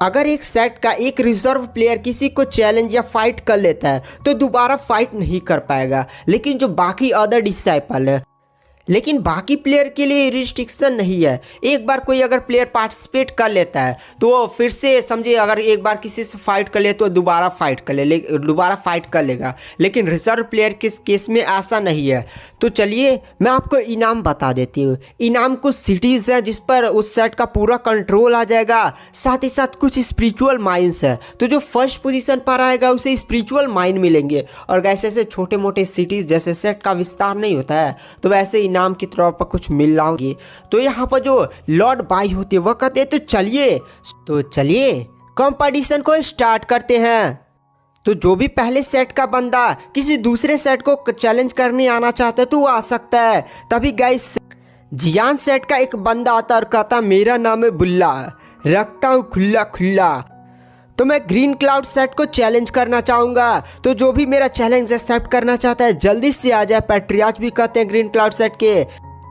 अगर एक सेट का एक रिजर्व प्लेयर किसी को चैलेंज या फाइट कर लेता है तो दोबारा फाइट नहीं कर पाएगा, लेकिन जो बाकी अदर डिसाइपल है, लेकिन बाकी प्लेयर के लिए रिस्ट्रिक्शन नहीं है। एक बार कोई अगर प्लेयर पार्टिसिपेट कर लेता है तो वो फिर से समझिए अगर एक बार किसी से फाइट कर ले तो दोबारा फाइट कर लेगा, लेकिन रिजर्व प्लेयर के केस में ऐसा नहीं है। तो चलिए मैं आपको इनाम बता देती हूँ। इनाम कुछ सिटीज़ है जिस पर उस सेट का पूरा कंट्रोल आ जाएगा, साथ ही साथ कुछ स्पिरिचुअल माइंस है, तो जो फर्स्ट पोजीशन पर आएगा उसे स्पिरिचुअल माइंड मिलेंगे। और वैसे ऐसे छोटे मोटे सिटीज़ जैसे सेट का विस्तार नहीं होता है तो वैसे इनाम की तौर पर कुछ मिल रहा होगी। तो यहाँ पर जो लॉर्ड बाई होती है वह कहते हैं तो चलिए कंपटीशन को स्टार्ट करते हैं। तो जो भी पहले सेट का बंदा किसी दूसरे सेट को चैलेंज करने आना चाहता है तो वो आ सकता है। तभी गाइस जियान सेट का एक बंदा आता और कहता मेरा नाम है बुल्ला, रखता हूँ खुला खुला, तो मैं ग्रीन क्लाउड सेट को चैलेंज करना चाहूँगा। तो जो भी मेरा चैलेंज एक्सेप्ट करना चाहता है जल्दी से आ जाए। पैट्रियाज भी कहते हैं ग्रीन क्लाउड सेट के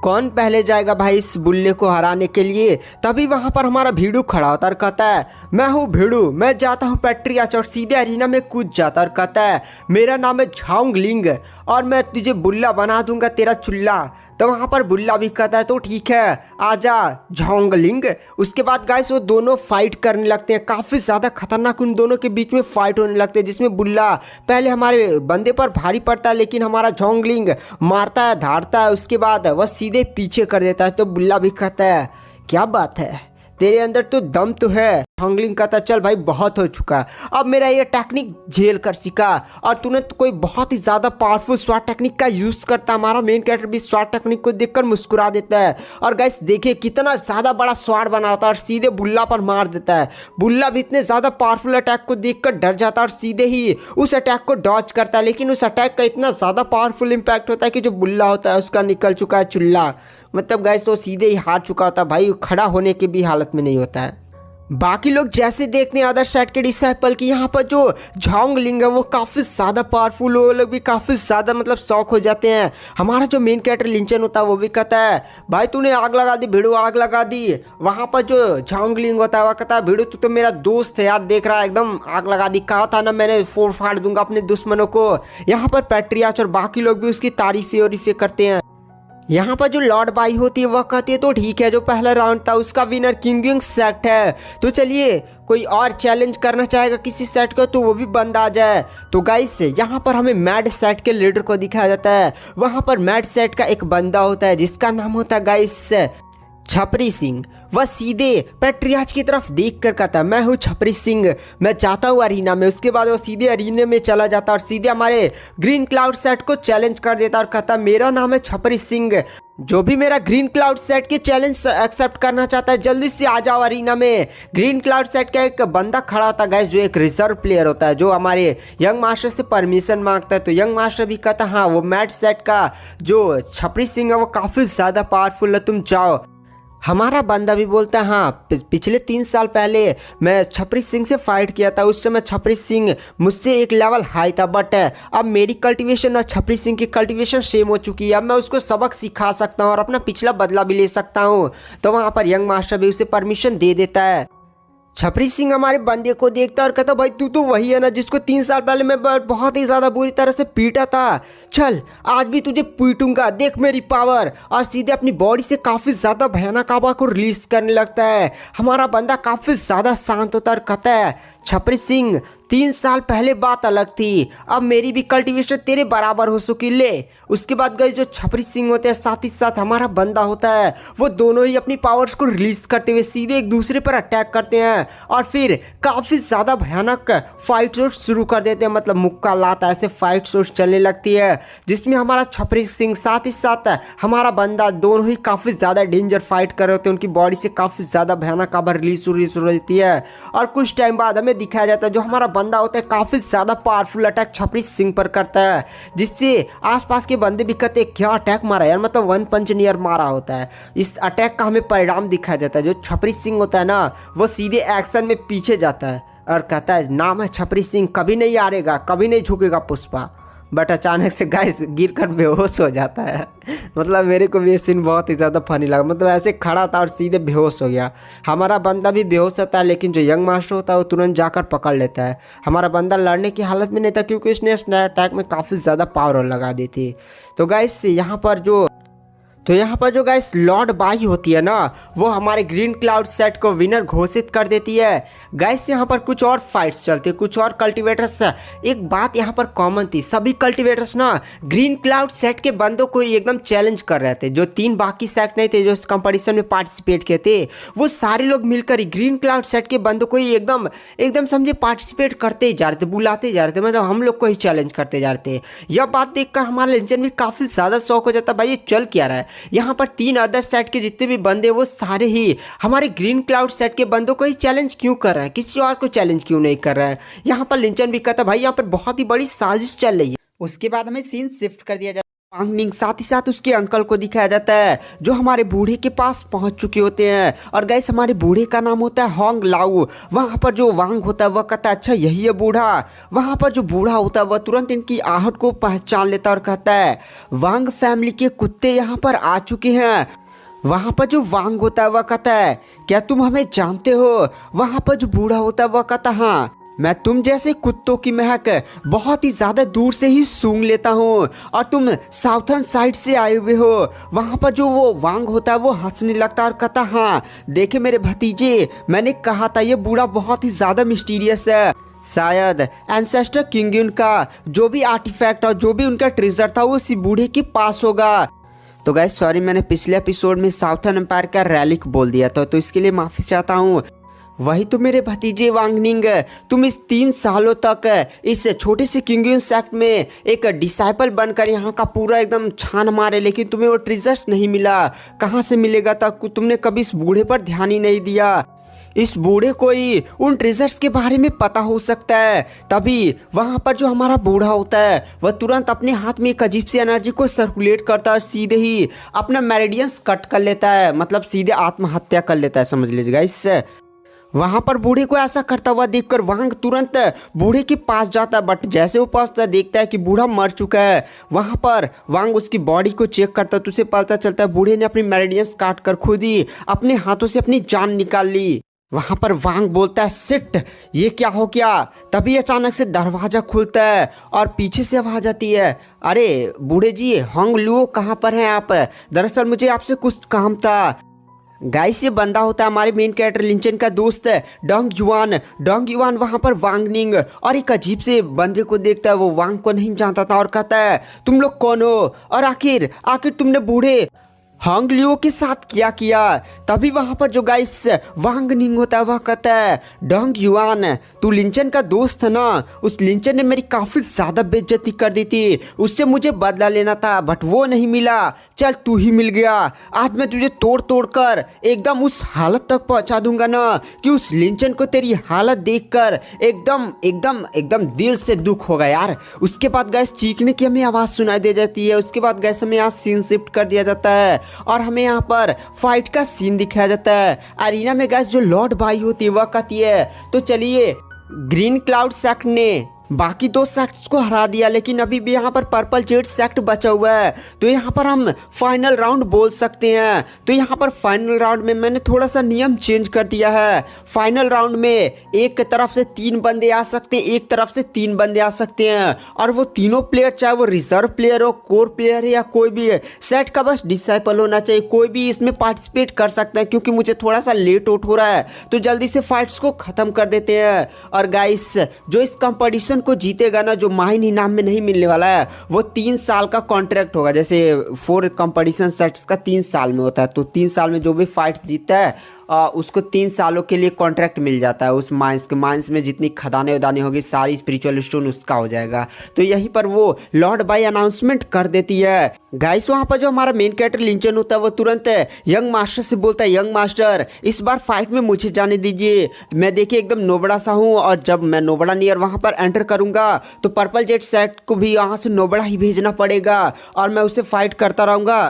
कौन पहले जाएगा भाई इस बुल्ले को हराने के लिए। तभी वहाँ पर हमारा भीड़ू खड़ा होता और कहता है मैं हूँ भीड़ू, मैं जाता हूँ पैट्रियाज, और सीधे अरीना में कूद जाता और कहता है मेरा नाम है झाओंगलिंग और मैं तुझे बुल्ला बना दूंगा तेरा चुल्ला। तो वहाँ पर बुल्ला भी कहता है तो ठीक है आजा झाओंगलिंग। उसके बाद गाइस वो दोनों फाइट करने लगते हैं। काफ़ी ज़्यादा खतरनाक उन दोनों के बीच में फाइट होने लगते हैं, जिसमें बुल्ला पहले हमारे बंदे पर भारी पड़ता है लेकिन हमारा झाओंगलिंग मारता है धारता है, उसके बाद वह सीधे पीछे कर देता है। तो बुल्ला भी कहता है क्या बात है तेरे अंदर तो दम तो है। झाओंगलिंग कहता चल भाई बहुत हो चुका, अब मेरा ये टेक्निक झेल कर सीखा और तूने तो कोई बहुत ही ज़्यादा पावरफुल स्वाट टेक्निक का यूज़ करता। हमारा मेन कैरेक्टर भी स्वाट टेक्निक को देखकर मुस्कुरा देता है और गाइस देखिए कितना ज़्यादा बड़ा स्वाट बनाता है और सीधे बुल्ला पर मार देता है। बुल्ला भी इतने ज़्यादा पावरफुल अटैक को देखकर डर जाता है और सीधे ही उस अटैक को डॉज करता है, लेकिन उस अटैक का इतना ज़्यादा पावरफुल इम्पैक्ट होता है कि जो बुल्ला होता है उसका निकल चुका है चुल्ला, मतलब गाइस वो सीधे ही हार चुका होता है भाई, खड़ा होने की भी हालत में नहीं होता है। बाकी लोग जैसे देखते हैं अदर सेट के डिसाइपल की यहाँ पर जो झाओंगलिंग है वो काफ़ी ज़्यादा पावरफुल, वो लोग भी काफ़ी ज़्यादा मतलब शौक हो जाते हैं। हमारा जो मेन कैरेक्टर लिंचन होता है वो भी कहता है भाई तूने आग लगा दी भिड़ू, आग लगा दी। वहाँ पर जो झाओंगलिंग होता है वह कहता है भिड़ू तू तो मेरा दोस्त है यार, देख रहा है एकदम आग लगा दी, कहा था ना मैंने फोड़ फाड़ दूंगा अपने दुश्मनों को। यहाँ पर पैट्रियाच और बाकी लोग भी उसकी तारीफें और करते हैं। यहाँ पर जो लॉर्ड बाई होती है वह कहती है तो ठीक है जो पहला राउंड था उसका विनर किंग सेट है, तो चलिए कोई और चैलेंज करना चाहेगा किसी सेट को तो वो भी बंद आ जाए। तो गाइस यहाँ पर हमें मैड सेट के लीडर को दिखाया जाता है। वहाँ पर मैड सेट का एक बंदा होता है जिसका नाम होता है गाइस छपरी सिंह। वह सीधे पैट्रियाज की तरफ देख कर कहता है मैं हूँ छपरी सिंह, मैं जाता हूँ अरीना में। उसके बाद वो सीधे अरीना में चला जाता और सीधे हमारे ग्रीन क्लाउड सेट को चैलेंज कर देता और कहता मेरा नाम है छपरी सिंह, जो भी मेरा ग्रीन क्लाउड सेट के चैलेंज एक्सेप्ट करना चाहता है जल्दी से आ जाओ अरीना में। ग्रीन क्लाउड सेट का एक बंदा खड़ा होता है गाइस जो एक रिजर्व प्लेयर होता है, जो हमारे यंग मास्टर से परमिशन मांगता है। तो यंग मास्टर भी कहता हाँ वो मैड सेट का जो छपरी सिंह है वो काफ़ी ज़्यादा पावरफुल है, तुम जाओ। हमारा बंदा भी बोलता है हाँ पिछले 3 साल पहले मैं छपरी सिंह से फाइट किया था, उस समय छपरी सिंह मुझसे एक लेवल हाई था, बट अब मेरी कल्टीवेशन और छपरी सिंह की कल्टीवेशन सेम हो चुकी है, अब मैं उसको सबक सिखा सकता हूँ और अपना पिछला बदला भी ले सकता हूँ। तो वहाँ पर यंग मास्टर भी उसे परमिशन दे देता है। छपरी सिंह हमारे बंदे को देखता और कहता भाई तू तो वही है ना जिसको 3 साल पहले मैं बहुत ही ज़्यादा बुरी तरह से पीटा था। चल आज भी तुझे पीटूंगा, देख मेरी पावर। और सीधे अपनी बॉडी से काफ़ी ज़्यादा भयानक हवा को रिलीज करने लगता है। हमारा बंदा काफ़ी ज़्यादा शांत होता है और कहता है छपरी सिंह 3 साल पहले बात अलग थी, अब मेरी भी कल्टीवेशन तेरे बराबर हो चुकी। ले उसके बाद गए जो छपरी सिंह होते हैं साथ ही साथ हमारा बंदा होता है, वो दोनों ही अपनी पावर्स को रिलीज करते हुए सीधे एक दूसरे पर अटैक करते हैं और फिर काफ़ी ज़्यादा भयानक फाइट शुरू कर देते हैं। मतलब मुक्का लात ऐसे फाइट चलने लगती है जिसमें हमारा छपरी सिंह साथ ही साथ हमारा बंदा दोनों ही काफ़ी ज़्यादा डेंजर फाइट कर रहे होते हैं। उनकी बॉडी से काफ़ी ज़्यादा भयानक खबर रिलीज हो जाती है और कुछ टाइम बाद हमें दिखाया जाता है जो हमारा बंदा होता है काफ़ी ज़्यादा पावरफुल अटैक छपरी सिंह पर करता है, जिससे आसपास के बंदे भी कहते हैं क्या अटैक मारा यार, मतलब वन पंच नियर मारा होता है। इस अटैक का हमें परिणाम दिखाया जाता है। जो छपरी सिंह होता है ना वो सीधे एक्शन में पीछे जाता है और कहता है नाम है छपरी सिंह, कभी नहीं हारेगा, कभी नहीं झुकेगा पुष्पा। बट अचानक से गाइस गिर कर बेहोश हो जाता है। मतलब मेरे को भी ये सीन बहुत ही ज़्यादा फनी लगा। मतलब ऐसे खड़ा था और सीधे बेहोश हो गया। हमारा बंदा भी बेहोश होता है लेकिन जो यंग मास्टर होता है वो तुरंत जाकर पकड़ लेता है। हमारा बंदा लड़ने की हालत में नहीं था क्योंकि उसने इस अटैक में काफ़ी ज़्यादा पावर लगा दी थी। तो गाइस यहाँ पर जो गाइस लॉर्ड बाई होती है ना वो हमारे ग्रीन क्लाउड सेट को विनर घोषित कर देती है। गाइस यहाँ पर कुछ और फाइट्स चलती है, कुछ और कल्टीवेटर्स। एक बात यहाँ पर कॉमन थी, सभी कल्टीवेटर्स ना ग्रीन क्लाउड सेट के बंदों को एकदम चैलेंज कर रहे थे। जो 3 बाकी सेट नहीं थे जो इस कंपटीशन में पार्टिसिपेट किए थे वो सारे लोग मिलकर ही ग्रीन क्लाउड सेट के बंदों को ही एकदम समझे पार्टिसिपेट करते ही जा रहे थे, बुलाते जा रहे थे, मतलब हम लोग को ही चैलेंज करते जा रहे थे। यह बात देखकर हमारा लेजेंड भी काफ़ी ज़्यादा शौक हो जाता भाई ये चल क्या रहा है। यहाँ पर 3 अदर सेट के जितने भी बंदे वो सारे ही हमारे ग्रीन क्लाउड सेट के बंदों को ही चैलेंज क्यों कर रहे हैं, किसी और को चैलेंज क्यों नहीं कर रहा है। यहाँ पर लिंचन भी कहता भाई यहाँ पर बहुत ही बड़ी साजिश चल रही है। उसके बाद हमें सीन शिफ्ट कर दिया जाता है। वांगनिंग साथ ही साथ उसके अंकल को दिखाया जाता है जो हमारे बूढ़े के पास पहुंच चुके होते हैं। और गाइस हमारे बूढ़े का नाम होता है होंग लाऊ। वहां पर जो वांग होता है वह कहता है अच्छा यही है बूढ़ा। वहां पर जो बूढ़ा होता है वह तुरंत इनकी आहट को पहचान लेता है और कहता है वांग फैमिली के कुत्ते यहाँ पर आ चुके हैं। वहाँ पर जो वांग होता है वह कहता है क्या तुम हमें जानते हो। वहाँ पर जो बूढ़ा होता है वह कहता हाँ मैं तुम जैसे कुत्तों की महक बहुत ही ज़्यादा दूर से ही सूंघ लेता हूँ और तुम साउथर्न साइड से आए हुए हो। वहाँ पर जो वो वांग होता है वो हंसने लगता है और कहता हाँ देखे मेरे भतीजे मैंने कहा था ये बूढ़ा बहुत ही ज़्यादा मिस्टीरियस है। शायद एंसेस्टर किंगयुन का जो भी आर्टिफैक्ट और जो भी उनका ट्रेजर था वो उसी बूढ़े के पास होगा। तो गाइस सॉरी मैंने पिछले एपिसोड में साउथर्न एम्पायर का रैलिक बोल दिया था तो इसके लिए माफ़ी चाहता हूँ। वही तो मेरे भतीजे वांगनिंग, तुम इस 3 सालों तक इस छोटे से किंगयुन सेक्ट में एक डिसाइपल बनकर यहाँ का पूरा एकदम छान मारे लेकिन तुम्हें वो ट्रेजर्स नहीं मिला। कहाँ से मिलेगा तक तुमने कभी इस बूढ़े पर ध्यान ही नहीं दिया। इस बूढ़े को ही उन ट्रेजर्स के बारे में पता हो सकता है। तभी वहाँ पर जो हमारा बूढ़ा होता है वह तुरंत अपने हाथ में एक अजीब सी एनर्जी को सर्कुलेट करता है और सीधे ही अपना मेरिडियंस कट कर लेता है, मतलब सीधे आत्महत्या कर लेता है समझ लीजिएगा इससे। वहाँ पर बूढ़े को ऐसा करता हुआ देखकर वांग तुरंत बूढ़े के पास जाता है बट जैसे वो पहुँचता है देखता है कि बूढ़ा मर चुका है। वहाँ पर वांग उसकी बॉडी को चेक करता है तो उसे पता चलता है बूढ़े ने अपनी मेरिडियंस काट कर खुद ही अपने हाथों से अपनी जान निकाल ली। वहाँ पर वांग बोलता है सिट ये क्या हो गया। तभी अचानक से दरवाज़ा खुलता है और पीछे से आवाज़ आती है अरे बूढ़े जी होंग लुओ कहाँ पर हैं आप, दरअसल मुझे आपसे कुछ काम था। गाइस ये बंदा होता है हमारे मेन कैरेक्टर लिंचन का दोस्त डोंग युआन वहाँ पर वांगनिंग और एक अजीब से बंदे को देखता है। वो वांग को नहीं जानता था और कहता है तुम लोग कौन हो और आखिर तुमने बूढ़े होंग लियो के साथ क्या किया। तभी वहाँ पर जो गाइस वांगनिंग होता है वह कहता है डोंग युआन तू लिंचन का दोस्त है ना, उस लिंचन ने मेरी काफ़ी ज़्यादा बेइज्जती कर दी थी, उससे मुझे बदला लेना था बट वो नहीं मिला, चल तू ही मिल गया। आज मैं तुझे तोड़ कर एकदम उस हालत तक पहुँचा दूंगा ना कि उस लिंचन को तेरी हालत देखकर एकदम दिल से दुख होगा यार। उसके बाद गैस चीखने की हमें आवाज़ सुनाई दे जाती है। उसके बाद गैस हमें यहाँ सीन शिफ्ट कर दिया जाता है और हमें यहाँ पर फाइट का सीन दिखाया जाता है। अरीना में गैस जो लॉर्ड बाई होती है वह कहती है तो चलिए ग्रीन क्लाउड सेक्ट ने बाकी दो सेक्ट्स को हरा दिया, लेकिन अभी भी यहाँ पर पर्पल जेट सेक्ट बचा हुआ है। तो यहाँ पर हम फाइनल राउंड बोल सकते हैं। तो यहाँ पर फाइनल राउंड में मैंने थोड़ा सा नियम चेंज कर दिया है। फाइनल राउंड में एक तरफ से 3 बंदे आ सकते हैं, एक तरफ से 3 बंदे आ सकते हैं, और वो तीनों प्लेयर, चाहे वो रिजर्व प्लेयर हो, कोर प्लेयर है या कोई भी है, सेट का बस डिसाइपल होना चाहिए। कोई भी इसमें पार्टिसिपेट कर सकता है। क्योंकि मुझे थोड़ा सा लेट उठ हो रहा है तो जल्दी से फाइट्स को ख़त्म कर देते हैं। और गाइस, जो इस कंपटीशन को जीतेगा ना, जो माइन इनाम में नहीं मिलने वाला है, वो 3 साल का कॉन्ट्रैक्ट होगा। जैसे 4 कंपटीशन सेट्स का 3 साल में होता है, तो 3 साल में जो भी फाइट्स जीतता है उसको 3 सालों के लिए कॉन्ट्रैक्ट मिल जाता है। उस माइंस में जितनी खदानें उदानें होगी, सारी स्पिरिचुअल स्टोन उसका हो जाएगा। तो यहीं पर वो लॉर्ड बाई अनाउंसमेंट कर देती है। गाइस, वहाँ पर जो हमारा मेन कैरेक्टर लिंचन होता है वो तुरंत यंग मास्टर से बोलता है, यंग मास्टर इस बार फाइट में मुझे जाने दीजिए। मैं देखिए एकदम नोबड़ा सा हूँ, और जब मैं नोबड़ा नियर वहाँ पर एंटर करूँगा तो पर्पल जेट सेट को भी यहाँ से नोबड़ा ही भेजना पड़ेगा, और मैं उसे फाइट करता रहूँगा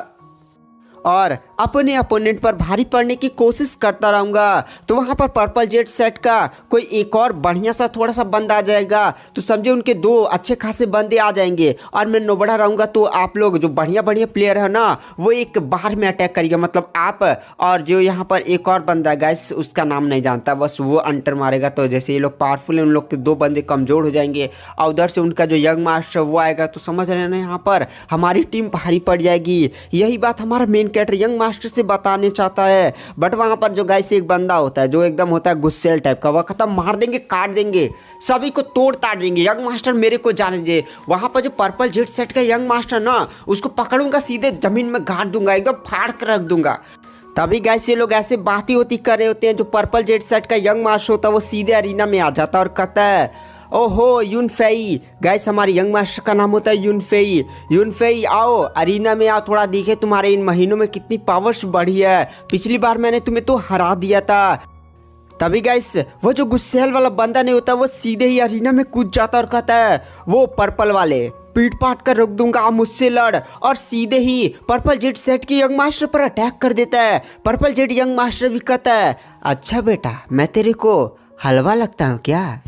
और अपने अपोनेंट पर भारी पड़ने की कोशिश करता रहूँगा। तो वहाँ पर पर्पल जेट सेट का कोई एक और बढ़िया सा थोड़ा सा बंदा आ जाएगा, तो समझे उनके 2 अच्छे खासे बंदे आ जाएंगे, और मैं नोबड़ा रहूँगा। तो आप लोग जो बढ़िया बढ़िया प्लेयर है ना, वो एक बाहर में अटैक करिएगा, मतलब आप और जो यहाँ पर एक और बंदा है गाइस, उसका नाम नहीं जानता, बस वो अंटर मारेगा। तो जैसे ये लोग पावरफुल है, उन लोग के 2 बंदे कमज़ोर हो जाएंगे, और उधर से उनका जो यंग मास्टर वो आएगा। तो समझ रहे हैं ना, यहाँ पर हमारी टीम भारी पड़ जाएगी। यही बात हमारा मेन कैरेक्टर यंग मास्टर से बताने चाहता है। बट वहाँ पर जो गाइस एक बंदा होता है जो एकदम होता है गुस्सेल टाइप का, वह खत्म मार देंगे, काट देंगे, सभी को तोड़ ताड़ देंगे। यंग मास्टर मेरे को जाने दे। वहाँ पर जो पर्पल जेट सेट का यंग मास्टर ना, उसको पकड़ूंगा, सीधे जमीन में गाड़ दूंगा, एकदम फाड़ कर रख दूंगा। तभी गाइस ये लोग ऐसे बात ही होती कर रहे होते हैं। जो पर्पल जेट सेट का यंग मास्टर होता है वो सीधे अरीना में आ जाता है और कहता है, ओहो यूनफेई। गाइस, हमारे यंग मास्टर का नाम होता है यूनफेई। यूनफेई आओ, अरीना में आओ, थोड़ा दिखे तुम्हारे इन महीनों में कितनी पावर्स बढ़ी है। पिछली बार मैंने तुम्हें तो हरा दिया था। तभी गाइस वो जो गुस्सेल वाला बंदा नहीं होता, वो सीधे ही अरीना में कूद जाता और कहता है, वो पर्पल वाले पीट पाट कर रोक दूंगा, मुझसे लड़। और सीधे ही पर्पल जेट सेट के यंग मास्टर पर अटैक कर देता है। पर्पल जेट यंग मास्टर भी कहता है, अच्छा बेटा, मैं तेरे को हलवा लगता हूँ क्या?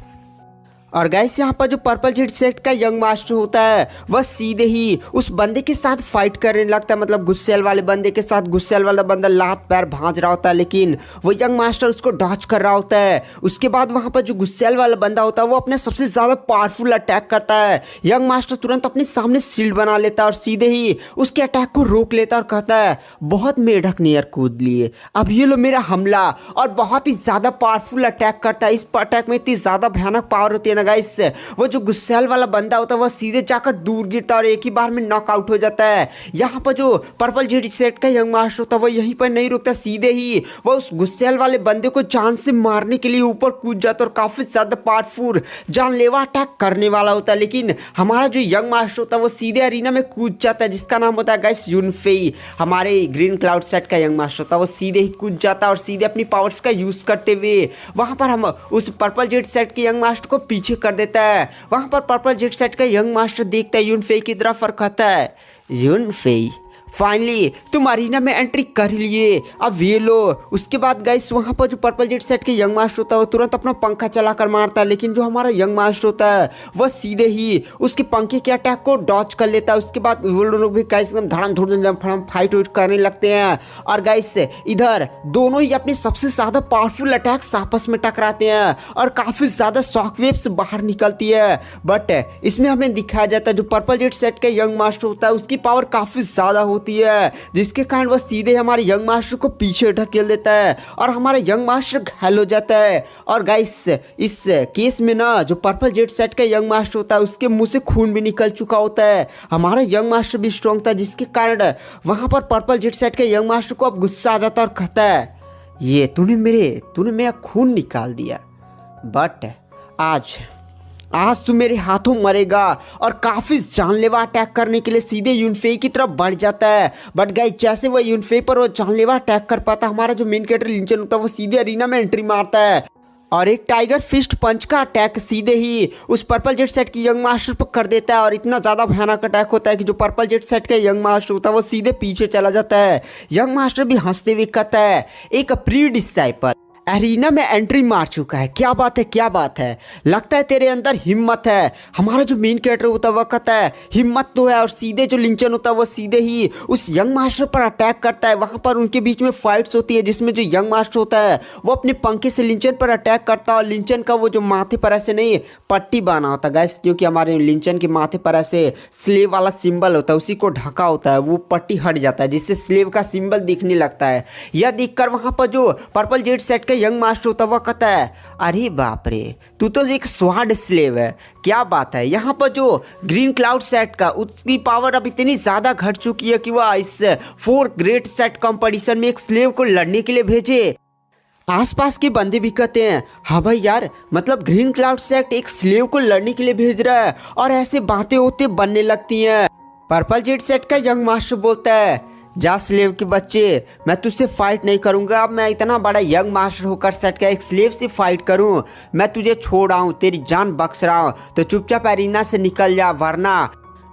और गाइस, यहाँ पर जो पर्पल जेट सेट का यंग मास्टर होता है वह सीधे ही उस बंदे के साथ फाइट करने लगता है, मतलब गुस्सेल वाले बंदे के साथ। गुस्सेल वाला बंदा लात पैर भांज रहा होता है, लेकिन वो यंग मास्टर उसको डॉच कर रहा होता है। उसके बाद वहाँ पर जो गुस्सेल वाला बंदा होता है वो अपने सबसे ज़्यादा पावरफुल अटैक करता है। यंग मास्टर तुरंत अपने सामने शील्ड बना लेता है और सीधे ही उसके अटैक को रोक लेता है और कहता है, बहुत मेढक नियर कूद लिए, अब ये लो मेरा हमला। और बहुत ही ज़्यादा पावरफुल अटैक करता है। इस अटैक में इतनी ज़्यादा भयानक पावर होती है गाइस, वो जो गुस्सेल वाला बंदा होता है वह सीधे जाकर दूर गिरता है और एक ही बार में नॉकआउट हो जाता है। यहाँ पर जो पर्पल जेट सेट का यंग मास्टर होता है वह यहीं पर नहीं रुकता, सीधे ही वह उस गुस्सेल वाले बंदे को जान से मारने के लिए ऊपर कूद जाता है और काफी ज्यादा पावरफुल जानलेवा अटैक करने वाला होता है। लेकिन हमारा जो यंग मास्टर होता है वो सीधे अरीना में कूद जाता है, जिसका नाम होता है गाइस यूनफेई। हमारे ग्रीन क्लाउड सेट का यंग मास्टर होता है वो सीधे ही कूद जाता है और सीधे अपनी पावर्स का यूज करते हुए वहां पर हम उस पर्पल जेट सेट के यंग मास्टर को पीछे कर देता है। वहां पर पर्पल जेट सेट का यंग मास्टर देखता है यूनफेई की तरफ और कहता है, यूनफेई फाइनली तुम अरीना में एंट्री कर लिए, अब ये लो। उसके बाद गाइस वहाँ पर जो पर्पल जेट सेट के यंग मास्टर होता है वो तुरंत अपना पंखा चलाकर मारता है, लेकिन जो हमारा यंग मास्टर होता है वह सीधे ही उसके पंखे के अटैक को डॉच कर लेता है। उसके बाद वो लोग भी गाइस एकदम धड़म धुड़म फाइट उइट करने लगते हैं और गाइस इधर दोनों ही अपनी सबसे ज़्यादा पावरफुल अटैक्स आपस में टकराते हैं और काफ़ी ज़्यादा शॉकवेव्स बाहर निकलती है। बट इसमें हमें दिखाया जाता है जो पर्पल जेट सेट के यंग मास्टर होता है उसकी पावर काफ़ी ज़्यादा होती है, जिसके कारण वह सीधे हमारे यंग मास्टर को पीछे ढकेल देता है और हमारा यंग मास्टर घायल हो जाता है। और गाइस इस केस में ना जो पर्पल जेट सेट का यंग मास्टर होता है उसके मुंह से खून भी निकल चुका होता है। हमारा यंग मास्टर भी स्ट्रॉन्ग था, जिसके कारण वहां पर पर्पल जेट सेट के यंग मास्टर को अब गुस्सा आ जाता है और कहता है, ये तूने मेरा खून निकाल दिया, बट आज तू मेरे हाथों मरेगा। और काफी जानलेवा अटैक करने के लिए सीधे यूनफेई की तरफ बढ़ जाता है। बट गाइस जैसे वो यूनफेई पर वो जानलेवा अटैक कर पाता, हमारा जो मेन कैरेक्टर लिंचन होता है वो सीधे अरीना में एंट्री मारता है और एक टाइगर फिस्ट पंच का अटैक सीधे ही उस पर्पल जेट सेट की यंग मास्टर पर कर देता है। और इतना ज़्यादा भयानक अटैक होता है कि जो पर्पल जेट सेट का यंग मास्टर होता है वो सीधे पीछे चला जाता है। यंग मास्टर भी हंसते हुए कहता है, एक प्री डिसाइपल एरिना में एंट्री मार चुका है। क्या बात है, क्या बात है। लगता है तेरे अंदर हिम्मत है। हमारा जो मेन कैरेक्टर होता है वो कहता है हिम्मत तो है, और सीधे जो लिंचन होता है वो सीधे ही उस यंग मास्टर पर अटैक करता है। वहाँ पर उनके बीच में फाइट्स होती है जिसमें जो यंग मास्टर होता है वो अपने पंखे से लिंचन पर अटैक करता है, और लिंचन का वो जो माथे पर ऐसे नहीं पट्टी बाना होता है गाइस, क्योंकि हमारे लिंचन के माथे पर ऐसे स्लेव वाला सिंबल होता है, उसी को ढका होता है, वो पट्टी हट जाता है जिससे स्लेव का सिंबल दिखने लगता है। यह देखकर वहाँ पर जो पर्पल जेट सेट का यंग मास्टर होता है वो कहता है अरे बाप रे, तू तो एक स्वाड स्लेव है। क्या बात है। यहाँ पर जो ग्रीन क्लाउड सेट का उसकी पावर अब इतनी ज़्यादा घट चुकी है कि वह इस 4 ग्रेट सेट कंपटीशन में एक स्लेव को लड़ने के लिए भेजे। आसपास के बंदे भी कहते हैं हाँ भाई यार, मतलब ग्रीन क्लाउड सेट एक स्लेव को लड़ने के लिए भेज रहा है, और ऐसे बातें होते बनने लगती हैं। पर्पल जेट सेट का यंग मास्टर बोलता है जा स्लेव के बच्चे, मैं तुझसे फाइट नहीं करूंगा। अब मैं इतना बड़ा यंग मास्टर होकर सेट का एक स्लेव से फाइट करूं, मैं तुझे छोड़ आऊं, तेरी जान बख्श रहा हूं, तो चुपचाप एरिना से निकल जा, वरना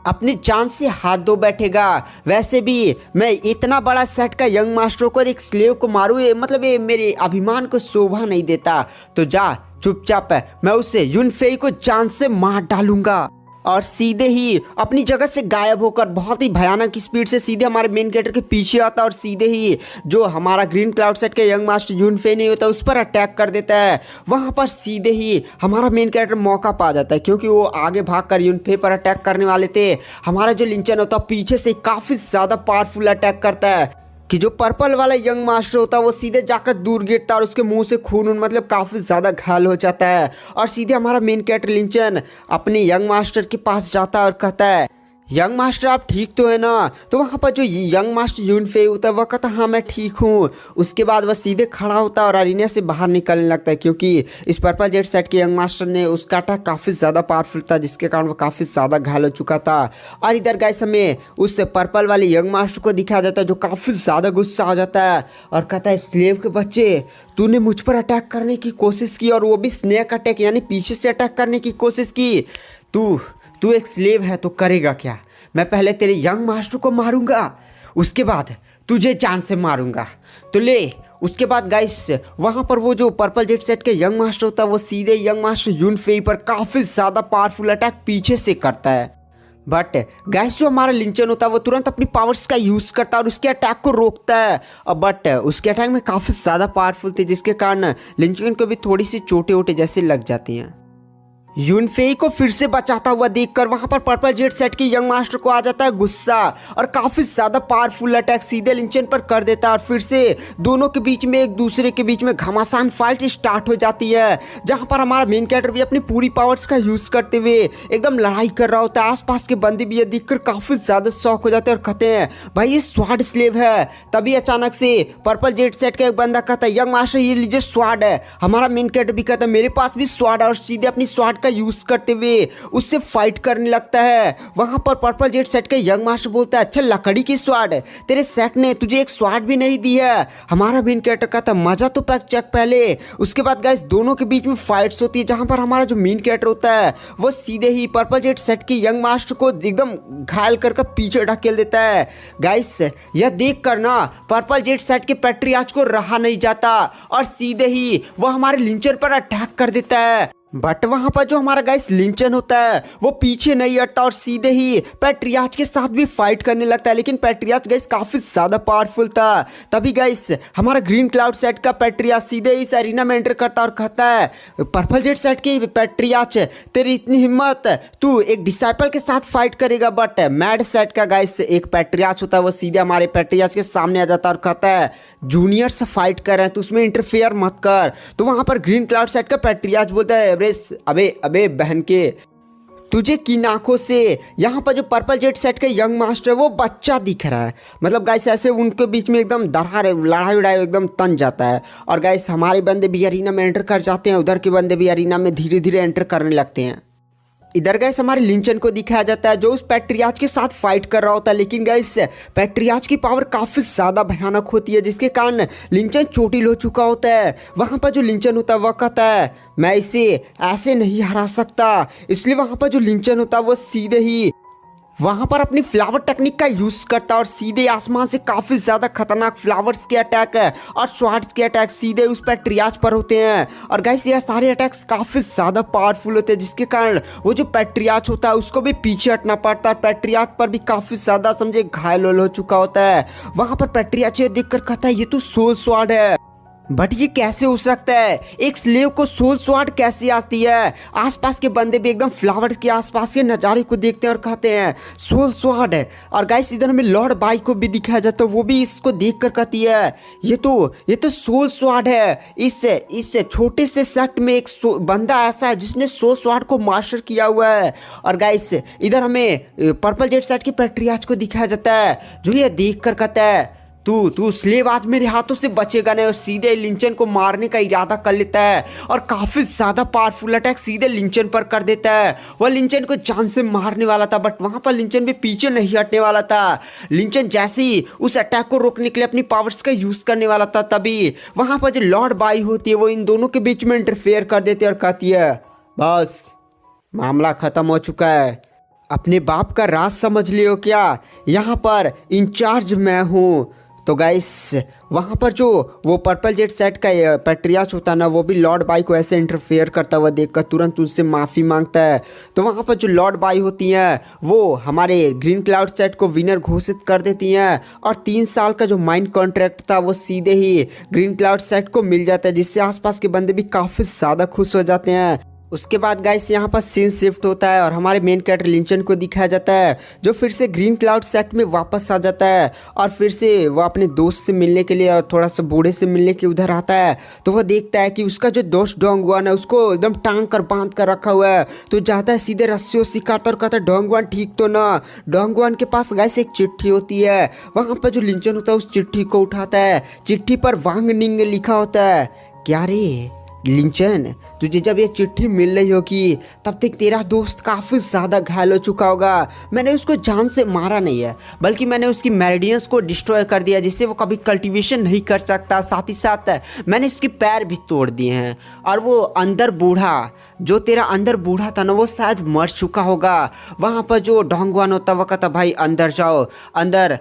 अपनी जान से हाथ धो बैठेगा। वैसे भी मैं इतना बड़ा सेट का यंग मास्टर होकर एक स्लेव को मारूं, मतलब ये मेरे अभिमान को शोभा नहीं देता। तो जा चुपचाप, मैं उसे यूनफेई को जान से मार डालूंगा। और सीधे ही अपनी जगह से गायब होकर बहुत ही भयानक स्पीड से सीधे हमारे मेन कैरेक्टर के पीछे आता है, और सीधे ही जो हमारा ग्रीन क्लाउड सेट के यंग मास्टर यूनफे नहीं होता उस पर अटैक कर देता है। वहाँ पर सीधे ही हमारा मेन कैरेक्टर मौका पा जाता है, क्योंकि वो आगे भागकर यूनफे पर अटैक करने वाले थे। हमारा जो लिंचन होता है पीछे से काफ़ी ज़्यादा पावरफुल अटैक करता है कि जो पर्पल वाला यंग मास्टर होता है वो सीधे जाकर दूर गिरता है, और उसके मुंह से खून मतलब काफ़ी ज़्यादा घायल हो जाता है। और सीधे हमारा मेन कैरेक्टर लिंचन अपने यंग मास्टर के पास जाता है और कहता है यंग मास्टर आप ठीक तो है ना। तो वहाँ पर जो यंग मास्टर यूनफे होता है वह कहता है हाँ मैं ठीक हूँ। उसके बाद वह सीधे खड़ा होता है और अरीना से बाहर निकलने लगता है, क्योंकि इस पर्पल जेट सेट के यंग मास्टर ने उसका अटैक काफ़ी ज़्यादा पावरफुल था, जिसके कारण वो काफ़ी ज़्यादा घायल हो चुका था। और इधर गाइस हमें उस पर्पल वाले यंग मास्टर को दिखाया जाता है जो काफ़ी ज़्यादा गुस्सा हो जाता है और कहता है स्लेव के बच्चे, तूने मुझ पर अटैक करने की कोशिश की, और वो भी स्नेक अटैक, यानी पीछे से अटैक करने की कोशिश की। तू एक स्लेव है तो करेगा क्या? मैं पहले तेरे यंग मास्टर को मारूंगा, उसके बाद तुझे जान से मारूंगा। तो ले। उसके बाद गाइस वहाँ पर वो जो पर्पल जेट सेट के यंग मास्टर होता है वो सीधे यंग मास्टर यूनफेई पर काफ़ी ज़्यादा पावरफुल अटैक पीछे से करता है। बट गाइस जो हमारा लिंचन होता है वो तुरंत अपनी पावर्स का यूज़ करता है और उसके अटैक को रोकता है। और बट उसके अटैक में काफ़ी ज़्यादा पावरफुल थे, जिसके कारण लिंचन को भी थोड़ी सी चोटें वोटें जैसे लग जाती हैं। यूनफेई को फिर से बचाता हुआ देखकर वहां पर पर्पल जेट सेट के यंग मास्टर को आ जाता है गुस्सा, और काफी ज्यादा पावरफुल अटैक सीधे लिंचन पर कर देता है, और फिर से दोनों के बीच में एक दूसरे के बीच में घमासान फाइट स्टार्ट हो जाती है, जहां पर हमारा मेन कैरेक्टर भी अपनी पूरी पावर्स का यूज करते हुए एकदम लड़ाई कर रहा होता है। आसपास के बंदे भी ये देखकर काफी ज्यादा शौक हो जाते हैं और कहते हैं भाई ये स्वाड स्लेव है। तभी अचानक से पर्पल जेट सेट का एक बंदा कहता है यंग मास्टर ये लीजिए स्वाड है। हमारा मेन कैरेक्टर भी कहता है मेरे पास भी स्वाड है, और सीधे अपनी स्वाड का यूज करते हुए उससे फाइट करने लगता है। वहां पर पर्पल जेट सेट के यंग मास्टर बोलता है अच्छा लकड़ी की स्वाड है, तेरे सेट ने तुझे एक स्वाड भी नहीं दी है। हमारा मेन कैरेक्टर कहता है मजा तो पैक चेक पहले। उसके बाद गाइस दोनों के बीच में फाइट्स होती है, जहां पर हमारा जो मेन कैरेक्टर होता है वो सीधे ही पर्पल जेट सेट के यंग मास्टर को एकदम घायल करके पीछे ढकेल देता है। गाइस यह देख कर ना पर्पल जेट सेट के पैट्रियार्च को रहा नहीं जाता, और सीधे ही वो हमारे लिंचर पर अटैक कर देता है। बट वहां पर जो हमारा गाइस लिंचन होता है वो पीछे नहीं हटता और सीधे ही पैट्रियार्च के साथ भी फाइट करने लगता है, लेकिन पैट्रियार्च गाइस काफी ज्यादा पावरफुल था। तभी गाइस हमारा ग्रीन क्लाउड सेट का पैट्रियार्च सीधे इस एरिना में एंटर करता और कहता है पर्पल जेट सेट की पैट्रियार्च तेरी इतनी हिम्मत, तू एक डिसाइपल के साथ फाइट करेगा। बट मैड सेट का गाइस एक पैट्रियार्च होता है वो सीधे हमारे पैट्रियार्च के सामने आ जाता है और कहता है जूनियर से फाइट कर रहे हैं तो उसमें इंटरफेयर मत कर। तो वहां पर ग्रीन क्लाउड सेट का पैट्रियार्च बोलता है अबे अबे बहन के, तुझे किन आंखों से यहाँ पर जो पर्पल जेट सेट के यंग मास्टर वो बच्चा दिख रहा है। मतलब गाइस ऐसे उनके बीच में एकदम दरार लड़ाई उड़ाई एकदम तन जाता है, और गाइस हमारे बंदे भी अरीना में एंटर कर जाते हैं, उधर के बंदे भी अरीना में धीरे धीरे एंटर करने लगते हैं। इधर गाइस हमारे लिंचन को दिखाया जाता है जो उस पैट्रियार्च के साथ फाइट कर रहा होता है, लेकिन गाइस पैट्रियार्च की पावर काफ़ी ज़्यादा भयानक होती है, जिसके कारण लिंचन चोटिल हो चुका होता है। वहाँ पर जो लिंचन होता है वह कहता है मैं इसे ऐसे नहीं हरा सकता, इसलिए वहाँ पर जो लिंचन होता है वो सीधे ही वहां पर अपनी फ्लावर टेक्निक का यूज करता है और सीधे आसमान से काफी ज्यादा खतरनाक फ्लावर्स के अटैक है और स्वॉर्ड्स के अटैक सीधे उस पर ट्रियाज पर होते हैं। और गाइस ये सारे अटैक्स काफी ज्यादा पावरफुल होते हैं, जिसके कारण वो जो पैट्रियाच होता है उसको भी पीछे हटना पड़ता है। पैट्रियाच पर भी काफी ज्यादा समझे घायल हो चुका होता है। वहां पर पैट्रियाच ये देखकर कहता है ये तो सोल स्वॉर्ड है, बट ये कैसे हो सकता है, एक स्लेव को सोल स्वॉर्ड कैसे आती है। आसपास के बंदे भी एकदम फ्लावर के आसपास के नज़ारे को देखते हैं और कहते हैं सोल स्वॉर्ड है। और गाइस इधर हमें लॉर्ड बाई को भी दिखाया जाता है, वो भी इसको देखकर कहती है ये तो सोल स्वॉर्ड है। इस छोटे से सेट में एक बंदा ऐसा है जिसने सोल स्वॉर्ड को मास्टर किया हुआ है। और गाइस इधर हमें पर्पल जेट सेट की पैट्रियाच को दिखाया जाता है, जो ये देखकर कहता है तू स्लेव आज मेरे हाथों से बचेगा नहीं। और सीधे लिंचन को मारने का इरादा कर लेता है और काफी ज्यादा पावरफुल अटैक सीधे लिंचन पर कर देता है। वह लिंचन को जान से मारने वाला था, बट वहां पर लिंचन भी पीछे नहीं हटने वाला था। लिंचन जैसे ही उस अटैक को रोकने के लिए अपनी पावर्स का यूज करने वाला था, तभी वहां पर जो लॉर्ड बाई होती है वो इन दोनों के बीच में इंटरफेयर कर देती है और कहती है बस मामला खत्म हो चुका है, अपने बाप का राज समझ लियो क्या, यहाँ पर इंचार्ज मैं हूँ। तो गाइस वहाँ पर जो वो पर्पल जेट सेट का पैट्रियाच होता है ना, वो भी लॉर्ड बाई को ऐसे इंटरफेयर करता हुआ देखकर तुरंत उनसे माफ़ी मांगता है। तो वहाँ पर जो लॉर्ड बाई होती हैं वो हमारे ग्रीन क्लाउड सेट को विनर घोषित कर देती हैं और 3 साल का जो माइंड कॉन्ट्रैक्ट था वो सीधे ही ग्रीन क्लाउड सेट को मिल जाता है, जिससे आसपास के बंदे भी काफ़ी ज़्यादा खुश हो जाते हैं। उसके बाद गाइस यहाँ पर सीन शिफ्ट होता है और हमारे मेन कैरेक्टर लिंचन को दिखाया जाता है, जो फिर से ग्रीन क्लाउड सेट में वापस आ जाता है और फिर से वो अपने दोस्त से मिलने के लिए और थोड़ा सा बूढ़े से मिलने के उधर आता है। तो वह देखता है कि उसका जो दोस्त डोंगवान है उसको एकदम टांग कर बांध कर रखा हुआ है। तो जाता है सीधे रस्सियों से काटता और कहता है डोंगवान ठीक तो ना। डोंगवान के पास गाइस एक चिट्ठी होती है, वहाँ पर जो लिंचन होता है उस चिट्ठी को उठाता है। चिट्ठी पर वांग निंग लिखा होता है। क्या रे लिंचन, तुझे जब ये चिट्ठी मिल रही होगी तब तक तेरा दोस्त काफ़ी ज़्यादा घायल हो चुका होगा। मैंने उसको जान से मारा नहीं है, बल्कि मैंने उसकी मेरिडियंस को डिस्ट्रॉय कर दिया, जिससे वो कभी कल्टीवेशन नहीं कर सकता। साथ ही साथ मैंने उसके पैर भी तोड़ दिए हैं और वो अंदर बूढ़ा, जो तेरा अंदर बूढ़ा था ना, वो शायद मर चुका होगा। वहाँ पर जो डोंगवान होता वह कहता भाई अंदर जाओ, अंदर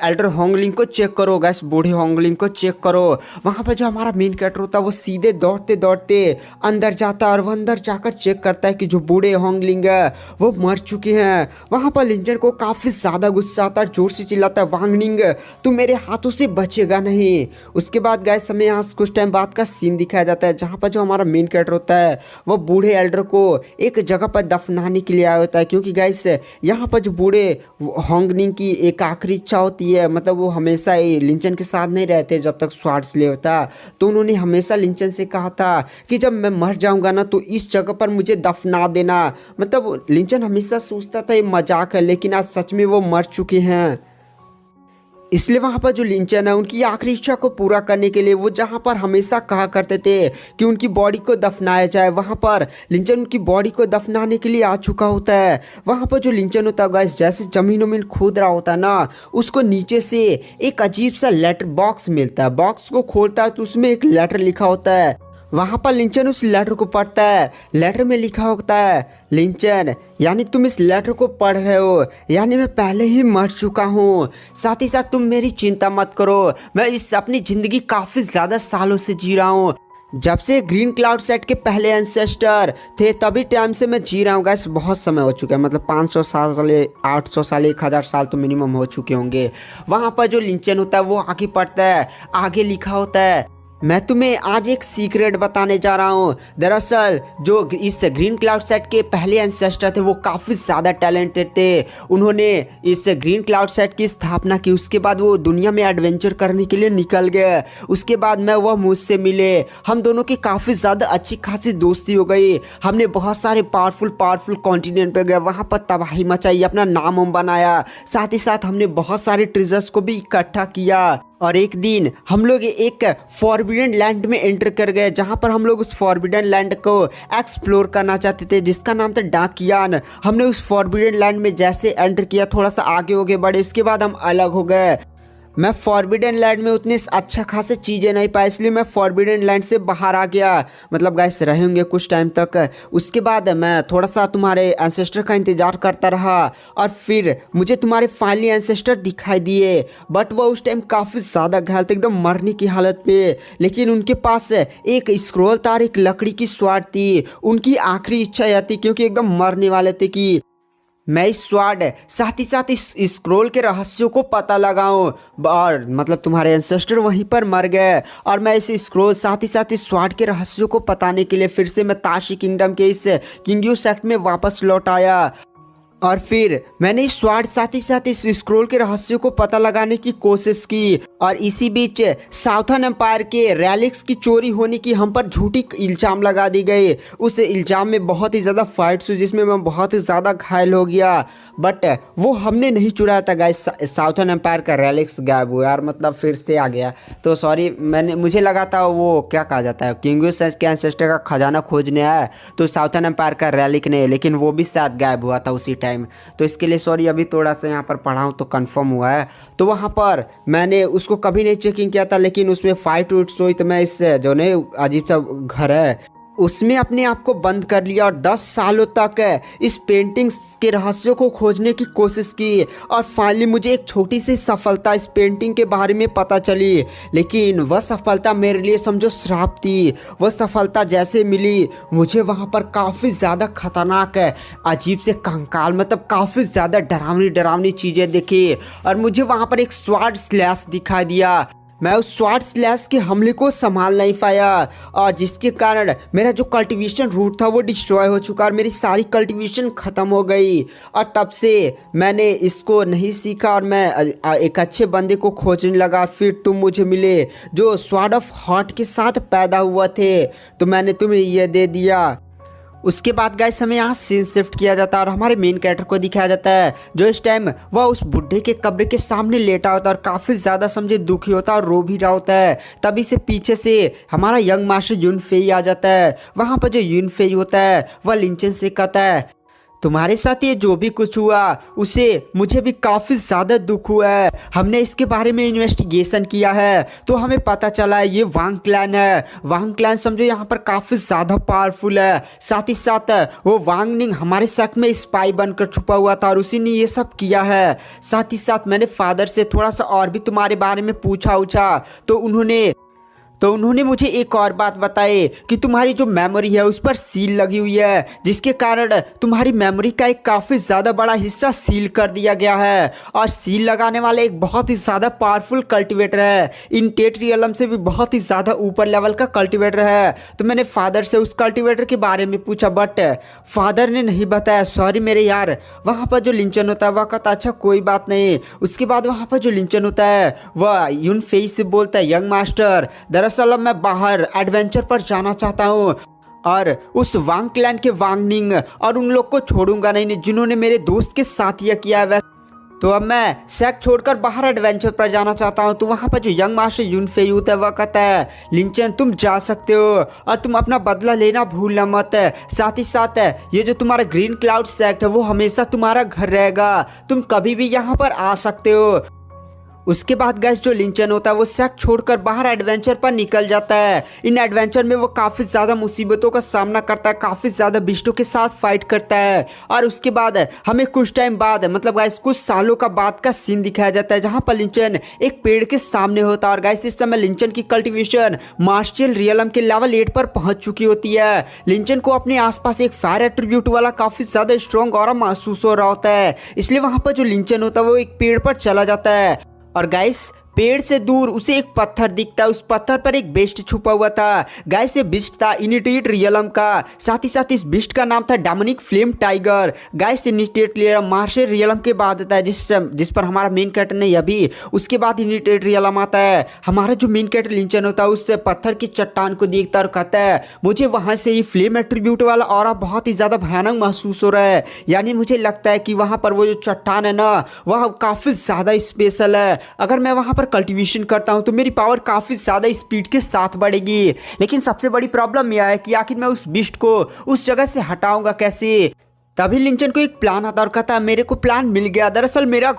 एल्डर होंगलिंग को चेक करो, गैस बूढ़े होंगलिंग को चेक करो। वहाँ पर जो हमारा मेन कैरेक्टर होता है वो सीधे दौड़ते दौड़ते अंदर जाता है और वो अंदर जाकर चेक करता है कि जो बूढ़े होंगलिंग है वो मर चुके हैं। वहाँ पर लिंचन को काफ़ी ज़्यादा गुस्सा आता है, जोर से चिल्लाता है वांगनिंग तू मेरे हाथों से बचेगा नहीं। उसके बाद गैस हमें यहाँ कुछ टाइम बाद का सीन दिखाया जाता है, जहाँ पर जो हमारा मेन कैरेक्टर होता है वो बूढ़े एल्डर को एक जगह पर दफनाने के लिए आया होता है, क्योंकि गाइस यहाँ पर जो बूढ़े होंगनिंग की एक आखिरी इच्छा होती है, मतलब वो हमेशा लिंचन के साथ नहीं रहते जब तक स्वार्ड्स ले होता। तो उन्होंने हमेशा लिंचन से कहा था कि जब मैं मर जाऊंगा ना तो इस जगह पर मुझे दफना देना। मतलब लिंचन हमेशा सोचता था ये मजाक है, लेकिन आज सच में वो मर चुके हैं। इसलिए वहाँ पर जो लिंचन है उनकी आखिरी इच्छा को पूरा करने के लिए वो जहाँ पर हमेशा कहा करते थे कि उनकी बॉडी को दफनाया जाए, वहाँ पर लिंचन उनकी बॉडी को दफनाने के लिए आ चुका होता है। वहाँ पर जो लिंचन होता है गाइस, जैसे जमीन खोद रहा होता है ना, उसको नीचे से एक अजीब सा लेटर बॉक्स मिलता है। बॉक्स को खोलता है तो उसमें एक लेटर लिखा होता है। वहाँ पर लिंचन उस लेटर को पढ़ता है। लेटर में लिखा होता है लिंचन, यानी तुम इस लेटर को पढ़ रहे हो, यानी मैं पहले ही मर चुका हूँ। साथ ही साथ तुम मेरी चिंता मत करो, मैं इस अपनी ज़िंदगी काफ़ी ज़्यादा सालों से जी रहा हूँ। जब से ग्रीन क्लाउड सेट के पहले एंसेस्टर थे तभी टाइम से मैं जी रहा हूँ। गैस बहुत समय हो चुका है, मतलब 500 साल, 800 साल, 1000 साल तो मिनिमम हो चुके होंगे। वहाँ पर जो लिंचन होता है वो आगे पढ़ता है। आगे लिखा होता है मैं तुम्हें आज एक सीक्रेट बताने जा रहा हूँ। दरअसल जो इस ग्रीन क्लाउड सेट के पहले एंसेस्टर थे वो काफ़ी ज़्यादा टैलेंटेड थे। उन्होंने इस ग्रीन क्लाउड सेट की स्थापना की, उसके बाद वो दुनिया में एडवेंचर करने के लिए निकल गए। उसके बाद मैं वह मुझसे मिले, हम दोनों की काफ़ी ज़्यादा अच्छी खासी दोस्ती हो गई। हमने बहुत सारे पावरफुल कॉन्टिनेंट पे गए, वहाँ पर तबाही मचाई, अपना नाम बनाया। साथ ही साथ हमने बहुत सारे ट्रेजर्स को भी इकट्ठा किया और एक दिन हम लोग एक फॉरबिडन लैंड में एंटर कर गए, जहाँ पर हम लोग उस फॉरबिडन लैंड को एक्सप्लोर करना चाहते थे, जिसका नाम था डाकियान। हमने उस फॉरबिडन लैंड में जैसे एंटर किया, थोड़ा सा आगे हो गए बढ़े, इसके बाद हम अलग हो गए। मैं फॉरबिडन लैंड में उतने अच्छा खासे चीज़ें नहीं पाई, इसलिए मैं फॉरबिडन लैंड से बाहर आ गया। मतलब गाइस रहेंगे कुछ टाइम तक। उसके बाद मैं थोड़ा सा तुम्हारे एंसेस्टर का इंतज़ार करता रहा और फिर मुझे तुम्हारे फाइनली एंसेस्टर दिखाई दिए। बट वो उस टाइम काफ़ी ज़्यादा घायल थे, एकदम मरने की हालत पे। लेकिन उनके पास एक स्क्रोल था और एक लकड़ी की स्वाड थी। उनकी आखिरी इच्छा यह थी, क्योंकि एकदम मरने वाले थे, कि मैं इस स्वाड साथ ही साथ इस स्क्रोल के रहस्यों को पता लगाऊं। और मतलब तुम्हारे एंसेस्टर वहीं पर मर गए और मैं इस स्क्रोल साथ ही साथ इस स्वाड के रहस्यों को बताने के लिए फिर से मैं ताशी किंगडम के इस किंग्यू सेक्ट में वापस लौट आया। और फिर मैंने इस स्वाड साथ ही साथ इस स्क्रोल के रहस्यों को पता लगाने की कोशिश की। और इसी बीच साउथर्न एम्पायर के रैलिक्स की चोरी होने की हम पर झूठी इल्ज़ाम लगा दी गई। उस इल्ज़ाम में बहुत ही ज़्यादा फाइट्स हुई, जिसमें मैं बहुत ही ज़्यादा घायल हो गया। बट वो हमने नहीं चुराया था गाइस, साउथर्न एम्पायर का रैलिक्स गायब हुआ यार, मतलब फिर से आ गया। तो सॉरी, मुझे लगा था वो क्या कहा जाता है, किंग्यू सेक्ट के एंसेस्टर का खजाना खोजने आया, तो साउथर्न एम्पायर का रैलिक नहीं, लेकिन वो भी शायद गायब हुआ था उसी टाइम। तो इसके लिए सॉरी, अभी थोड़ा सा यहाँ पर पढ़ा हूँ तो कंफर्म हुआ है। तो वहाँ पर मैंने उसको कभी नहीं चेकिंग किया था, लेकिन उसमें फाइट उट्स हुई, तो मैं इस जो नहीं अजीब सा घर है उसमें अपने आप को बंद कर लिया और 10 सालों तक इस पेंटिंग्स के रहस्यों को खोजने की कोशिश की। और फाइनली मुझे एक छोटी सी सफलता इस पेंटिंग के बारे में पता चली, लेकिन वह सफलता मेरे लिए समझो श्राप थी। वह सफलता जैसे मिली, मुझे वहाँ पर काफ़ी ज़्यादा खतरनाक अजीब से कंकाल, मतलब काफ़ी ज़्यादा डरावनी डरावनी चीज़ें दिखी। और मुझे वहाँ पर एक स्वॉर्ड स्लैश दिखाई दिया। मैं उस स्वॉर्ड स्लैश के हमले को संभाल नहीं पाया, और जिसके कारण मेरा जो कल्टीवेशन रूट था वो डिस्ट्रॉय हो चुका और मेरी सारी कल्टीवेशन ख़त्म हो गई। और तब से मैंने इसको नहीं सीखा और मैं एक अच्छे बंदे को खोजने लगा। फिर तुम मुझे मिले जो स्वॉर्ड ऑफ हार्ट के साथ पैदा हुआ थे, तो मैंने तुम्हें ये दे दिया। उसके बाद गाइस हमें यहाँ सीन शिफ्ट किया जाता है और हमारे मेन कैरेक्टर को दिखाया जाता है, जो इस टाइम वह उस बुढ़े के कब्र के सामने लेटा होता है और काफ़ी ज़्यादा समझे दुखी होता है और रो भी रहा होता है। तभी से पीछे से हमारा यंग मास्टर यून फेई आ जाता है। वहाँ पर जो यून फेई होता है वह लिंचन से कहता है, तुम्हारे साथ ये जो भी कुछ हुआ उसे मुझे भी काफ़ी ज़्यादा दुख हुआ है। हमने इसके बारे में इन्वेस्टिगेशन किया है, तो हमें पता चला है ये वांग क्लैन है। वांग क्लैन समझो यहाँ पर काफ़ी ज़्यादा पावरफुल है। साथ ही साथ वो वांग निंग हमारे सेक्ट में स्पाई बनकर छुपा हुआ था और उसी ने ये सब किया है। साथ ही साथ मैंने फादर से थोड़ा सा और भी तुम्हारे बारे में पूछा, तो उन्होंने मुझे एक और बात बताई कि तुम्हारी जो मेमोरी है उस पर सील लगी हुई है, जिसके कारण तुम्हारी मेमोरी का एक काफ़ी ज़्यादा बड़ा हिस्सा सील कर दिया गया है। और सील लगाने वाला एक बहुत ही ज़्यादा पावरफुल कल्टीवेटर है, इन टेट रियलम से भी बहुत ही ज़्यादा ऊपर लेवल का कल्टीवेटर है। तो मैंने फादर से उस कल्टीवेटर के बारे में पूछा, बट फादर ने नहीं बताया। सॉरी मेरे यार। वहाँ पर जो लिंचन होता है वह कहता अच्छा कोई बात नहीं। उसके बाद वहाँ पर जो लिंचन होता है वह यून फेई से बोलता है, यंग मास्टर दरअसल मैं बाहर एडवेंचर पर जाना चाहता हूँ और उस वांग क्लैन के वांग निंग और उन लोग को छोड़ूंगा नहीं जिन्होंने मेरे दोस्त के साथ यह किया है। तो अब मैं सेक्ट छोड़कर बाहर एडवेंचर पर जाना चाहता हूँ। तो वहाँ पर जो यंग मास्टर यून फेई होता है वह कहता है, लिंचन तुम जा सकते हो और तुम अपना बदला लेना भूलना मत। साथ ही साथ ये जो तुम्हारा ग्रीन क्लाउड सेक्ट है वो हमेशा तुम्हारा घर रहेगा, तुम कभी भी यहाँ पर आ सकते हो। उसके बाद गाइस जो लिंचन होता है वो सेक्ट छोड़कर बाहर एडवेंचर पर निकल जाता है। इन एडवेंचर में वो काफ़ी ज़्यादा मुसीबतों का सामना करता है, काफ़ी ज़्यादा बिस्टों के साथ फाइट करता है। और उसके बाद हमें कुछ टाइम बाद मतलब गाइस कुछ सालों का बाद का सीन दिखाया जाता है, जहाँ पर लिंचन एक पेड़ के सामने होता है। और गाइस इस समय लिंचन की कल्टीवेशन मार्शियल रियलम के लेवल 8 पर पहुँच चुकी होती है। लिंचन को अपने आसपास एक फायर एट्रीब्यूट वाला काफ़ी ज़्यादा स्ट्रॉन्ग ऑरा महसूस हो रहा होता है, इसलिए वहाँ पर जो लिंचन होता है वो एक पेड़ पर चला जाता है। और गाइस पेड़ से दूर उसे एक पत्थर दिखता है, उस पत्थर पर एक बिस्ट छुपा हुआ था। गाइस ये बिस्ट था इनिटेट रियलम का, साथ ही साथ इस बिस्ट का नाम था Dominic flame tiger. Guys initiate realm martial realm के बाद आता है, जिस पर हमारा मेन कैरेक्टर नहीं अभी उसके बाद इनिटेट रियलम आता है। हमारा जो मेन कैरेक्टर लिंचन होता है उस पत्थर की चट्टान को देखता और कहता है, मुझे वहाँ से ही फ्लेम एट्रीब्यूट वाला ऑरा बहुत ही ज़्यादा भयानक महसूस हो रहा है। यानी मुझे लगता है कि वहाँ पर वो जो चट्टान है ना वह काफ़ी ज़्यादा स्पेशल है। अगर मैं वहाँ पर कल्टीवेशन करता हूं तो मेरी पावर काफ़ी ज़्यादा स्पीड के साथ बढ़ेगी। लेकिन सबसे बड़ी प्रॉब्लम यह है कि आखिर मैं उस बिस्ट को उस जगह से हटाऊंगा कैसे। तभी लिंचन को एक प्लान आता और कहता है मेरे को प्लान मिल गया। दरअसल मेरा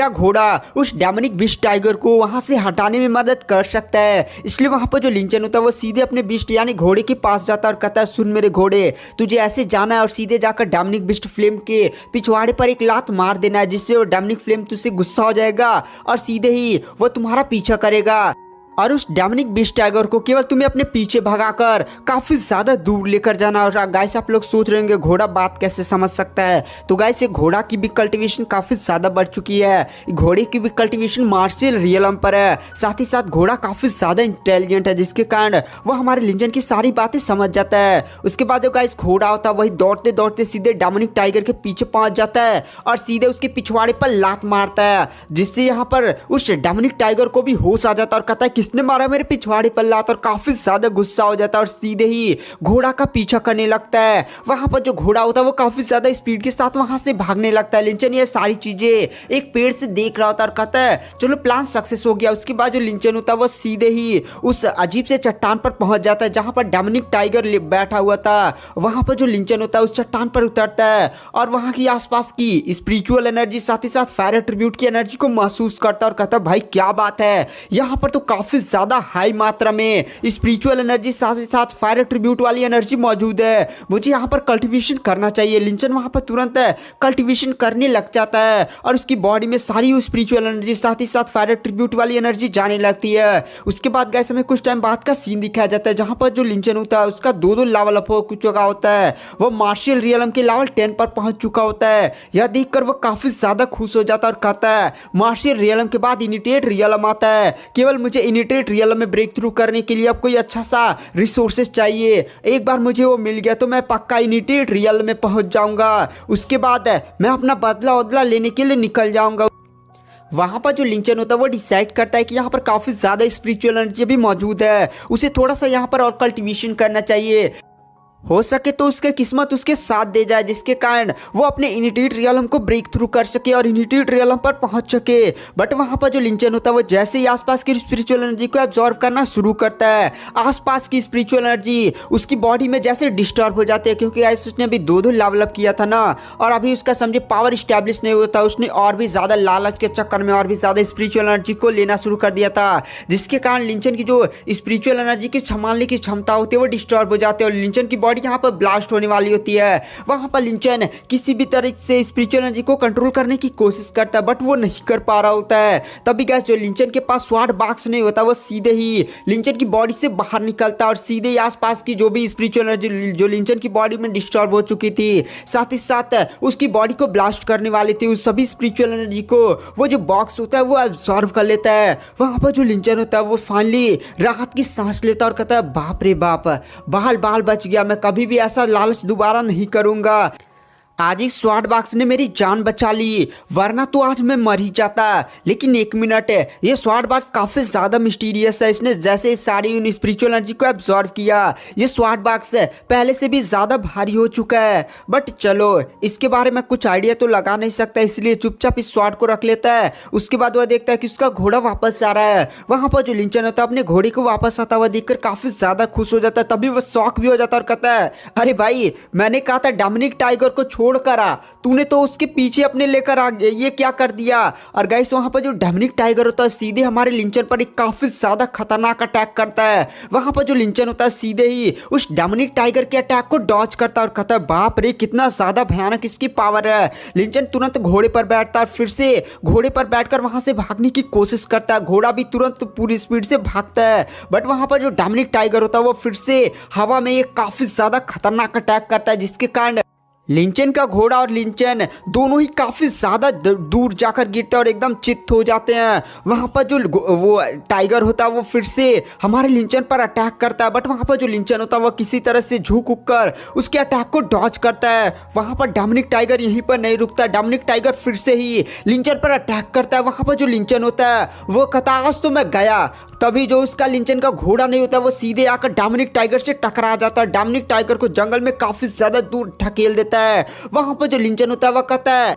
घोड़ा उस डेमोनिक बीस्ट टाइगर को वहां से हटाने में मदद कर सकता है। इसलिए वहां पर जो लिंचन होता है वो सीधे अपने बीस्ट यानी घोड़े के पास जाता है और कहता है सुन मेरे घोड़े, तुझे ऐसे जाना है और सीधे जाकर डेमोनिक बीस्ट फ्लेम के पिछवाड़े पर एक लात मार देना है, जिससे वो डेमोनिक फ्लेम तुझसे गुस्सा हो जाएगा और सीधे ही वो तुम्हारा पीछा करेगा और उस डेमोनिक बीस्ट टाइगर को केवल तुम्हें अपने पीछे भगाकर काफी ज्यादा दूर लेकर जाना। और गाइस आप लोग सोच रहे होंगे घोड़ा बात कैसे समझ सकता है, तो गाइस ये घोड़ा की भी कल्टीवेशन काफी ज्यादा बढ़ चुकी है। घोड़े की भी कल्टीवेशन मार्शल रियलम पर है, साथ ही साथ घोड़ा काफी ज्यादा इंटेलिजेंट है, जिसके कारण वो हमारे लिंजन की सारी बातें समझ जाता है। उसके बाद गाइस घोड़ा होता है वही दौड़ते दौड़ते सीधे डेमोनिक टाइगर के पीछे पहुंच जाता है और सीधे उसके पिछवाड़े पर लात मारता है, जिससे यहाँ पर उस डेमोनिक टाइगर को भी होश आ जाता है और कहता है किसने मारा मेरे पिछवाड़े पर लात, और काफी ज्यादा गुस्सा हो जाता है और सीधे ही घोड़ा का पीछा करने लगता है। वहां पर जो घोड़ा होता है वो काफी ज्यादा स्पीड के साथ वहां से भागने लगता है। लिंचन ये सारी चीजें एक पेड़ से देख रहा होता है और कहता है चलो प्लान सक्सेस हो गया। उसके बाद जो लिंचन होता है वो सीधे ही उस अजीब से चट्टान पर पहुंच जाता है जहां पर डेमोनिक टाइगर बैठा हुआ था। वहां पर जो लिंचन होता है उस चट्टान पर उतरता है और वहां की आसपास की स्पिरिचुअल एनर्जी साथ ही साथ फायर एट्रीब्यूट की एनर्जी को महसूस करता है और कहता है भाई क्या बात है, यहाँ पर तो काफी ज्यादा हाई मात्रा में स्पिरिचुअल एनर्जी साथ ही साथ फायर एट्रीब्यूट वाली एनर्जी मौजूद है, मुझे यहाँ पर कल्टीवेशन करना चाहिए। लिंचन वहां पर तुरंत कल्टीवेशन करने लग जाता है और उसकी बॉडी में सारी स्पिरिचुअल एनर्जी साथ ही साथ फायर एट्रीब्यूट वाली एनर्जी जाने लगती है। उसके बाद गाइस हमें कुछ टाइम बाद का सीन दिखाया जाता है जहां पर जो लिंचन होता है उसका दो लेवल अप हो चुका होता है, वो मार्शल रियलम के लेवल 10 पर पहुंच चुका होता है। यह देखकर वो काफी ज्यादा खुश हो जाता है और कहता है मार्शल रियलम के बाद इनिटेट रियलम आता है, केवल मुझे इनिटेट रियलम में ब्रेक थ्रू करने के लिए अब कोई अच्छा सा रिसोर्सेज चाहिए। एक बार मुझे वो मिल गया तो मैं पक्का इनिटेट रियल में पहुंच जाऊंगा, उसके बाद मैं अपना बदला लेने के लिए निकल जाऊंगा। वहां पर जो लिंचन होता है वो डिसाइड करता है कि यहाँ पर काफी ज्यादा स्पिरिचुअल एनर्जी भी मौजूद है, उसे थोड़ा सा यहाँ पर और कल्टीवेशन करना चाहिए, हो सके तो उसके किस्मत उसके साथ दे जाए, जिसके कारण वो अपने इनिटेट रियलम को ब्रेक थ्रू कर सके और इनिटेट रियलम पर पहुंच सके। बट वहां पर जो लिंचन होता है वो जैसे ही आसपास की स्पिरिचुअल एनर्जी को एब्जॉर्व करना शुरू करता है, आसपास की स्पिरिचुअल एनर्जी उसकी बॉडी में जैसे डिस्टर्ब हो जाती है, क्योंकि गाइस उसने अभी दो लेवल अप किया था ना और अभी उसका समझे पावर स्टैब्लिश नहीं हुआ था, उसने और भी ज़्यादा लालच के चक्कर में और भी ज़्यादा स्पिरिचुअल एनर्जी को लेना शुरू कर दिया था, जिसके कारण लिंचन की जो स्पिरिचुअल एनर्जी की संभालने की क्षमता होती है वो डिस्टर्ब हो जाती है और लिंचन की बॉडी यहाँ पर ब्लास्ट होने वाली होती है। वहां पर लिंचन किसी भी तरह से स्पिरिचुअल एनर्जी को कंट्रोल करने की कोशिश करता है बट वो नहीं कर पा रहा होता है। तभी गाइस जो लिंचन के पास स्वॉर्ड बॉक्स नहीं होता वो सीधे ही लिंचन की बॉडी से बाहर निकलता है और सीधे ही आसपास की जो भी स्पिरिचुअल एनर्जी जो लिंचन की बॉडी में डिस्टर्ब हो चुकी थी साथ ही साथ उसकी बॉडी को ब्लास्ट करने वाली थी, उस सभी स्पिरिचुअल एनर्जी को वो जो बॉक्स होता है वो एब्जॉर्व कर लेता है। वहां पर जो लिंचन होता है वो फाइनली राहत की सांस लेता है और कहता है बाप रे बाप, बाल बच गया, मैं कभी भी ऐसा लालच दोबारा नहीं करूंगा। आज इस स्वॉर्ड बॉक्स ने मेरी जान बचा ली, वरना तो आज मैं मर ही जाता। लेकिन एक मिनट, ये स्वॉर्ड बॉक्स काफ़ी ज़्यादा मिस्टीरियस है, इसने जैसे सारी स्पिरिचुअल एनर्जी को एब्जॉर्व किया ये स्वॉर्ड बॉक्स पहले से भी ज़्यादा भारी हो चुका है। बट चलो इसके बारे में कुछ आइडिया तो लगा नहीं सकता, इसलिए चुपचाप इस स्वॉर्ड को रख लेता है। उसके बाद वह देखता है कि उसका घोड़ा वापस आ रहा है। वहाँ पर जो लिंचन होता है अपने घोड़े को वापस आता हुआ देखकर काफ़ी ज़्यादा खुश हो जाता है। तभी वह शॉक भी हो जाता है और कहता है अरे भाई, मैंने कहा था डोमिनिक टाइगर को छोड़ कर आ, तूने तो उसके पीछे अपने लेकर आ गया, ये क्या कर दिया। और गाइस वहां पर जो डोमिनिक टाइगर होता है सीधे हमारे लिंचन पर एक काफी ज्यादा खतरनाक अटैक करता है। वहां पर जो लिंचन होता है सीधे ही उस डोमिनिक टाइगर के अटैक को डॉज करता है और कहता है बाप रे कितना ज्यादा भयानक इसकी पावर है। लिंचन तुरंत घोड़े पर बैठता है और फिर से घोड़े पर बैठकर वहां से भागने की कोशिश करता है। घोड़ा भी तुरंत पूरी स्पीड से भागता है बट वहां पर जो डोमिनिक टाइगर होता है वो फिर से हवा में एक काफी ज्यादा खतरनाक अटैक करता है, जिसके कारण लिंचन का घोड़ा और लिंचन दोनों ही काफ़ी ज़्यादा दूर जाकर गिरते हैं और एकदम चित्त हो जाते हैं। वहाँ पर जो वो टाइगर होता है वो फिर से हमारे लिंचन पर अटैक करता है बट वहाँ पर जो लिंचन होता है वो किसी तरह से झुक कर उसके अटैक को डॉज करता है। वहाँ पर डोमिनिक टाइगर यहीं पर नहीं रुकता, डोमिनिक टाइगर फिर से ही लिंचन पर अटैक करता है। वहाँ पर जो लिंचन होता है वो कहता आज तो मैं गया। तभी जो उसका लिंचन का घोड़ा नहीं होता वो सीधे आकर डोमिनिक टाइगर से टकरा जाता है, डोमिनिक टाइगर को जंगल में काफ़ी ज़्यादा दूर ढकेल देता है। वहां पर जो लिंचन होता है वह कहता है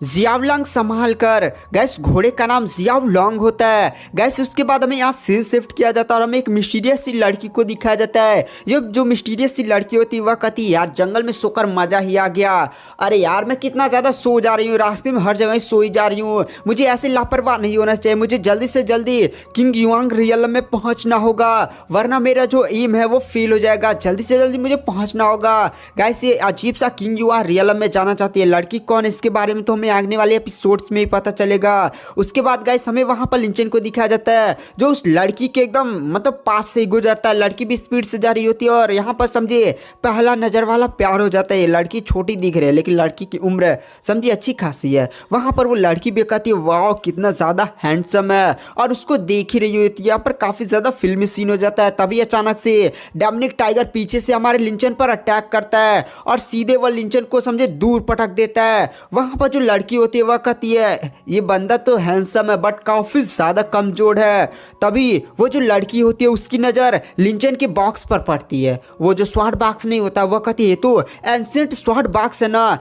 जियावलंग संभाल कर। गैस घोड़े का नाम जियावलोंग होता है। गैस उसके बाद हमें यहाँ सीन शिफ्ट किया जाता है और हमें एक मिस्टीरियस सी लड़की को दिखाया जाता है। ये जो मिस्टीरियस सी लड़की होती है वह कहती है यार जंगल में सोकर मजा ही आ गया। अरे यार मैं कितना ज़्यादा सो जा रही हूँ, रास्ते में हर जगह सोई जा रही हूँ, मुझे ऐसे लापरवाह नहीं होना चाहिए, मुझे जल्दी से जल्दी किंग युआंग रियल में पहुँचना होगा वरना मेरा जो एम है वो फेल हो जाएगा, जल्दी से जल्दी मुझे पहुँचना होगा। गैस ये अजीब सा किंग युआंग रियल में जाना चाहती है। लड़की कौन है इसके बारे में तो हमें आगने वाले एपिसोड्स में ही पता चलेगा। उसके बाद गाइस हमें वहां पर लिंचन को दिखाया जाता है जो उस लड़की के एकदम मतलब पास से ही गुजरता है। लड़की भी स्पीड से जा रही होती है और यहाँ पर समझिए पहला नजर वाला प्यार हो जाता है। लड़की छोटी दिख रही है लेकिन लड़की की उम्र समझिए अच्छी खासी है। वहां पर वो लड़की भी कहती है वाह कितना ज़्यादा हैंडसम है और उसको देख ही रही होती है। यहाँ पर काफ़ी ज़्यादा फिल्मी सीन हो जाता है। तभी अचानक से डोमिनिक टाइगर पीछे से हमारे लिंचन पर अटैक करता है और सीधे वह लिंचन को समझे दूर पटक देता है। वहां पर जो लड़की होती है वह कहती है ये बंदा तो हैंडसम है बट काफी ज्यादा कमजोर है। तभी वो जो लड़की होती है उसकी नजर लिंचन के बॉक्स पर पड़ती है। वो जो स्वॉर्ड बॉक्स नहीं होता वह कहती है तो एंशिएंट स्वॉर्ड बॉक्स है ना,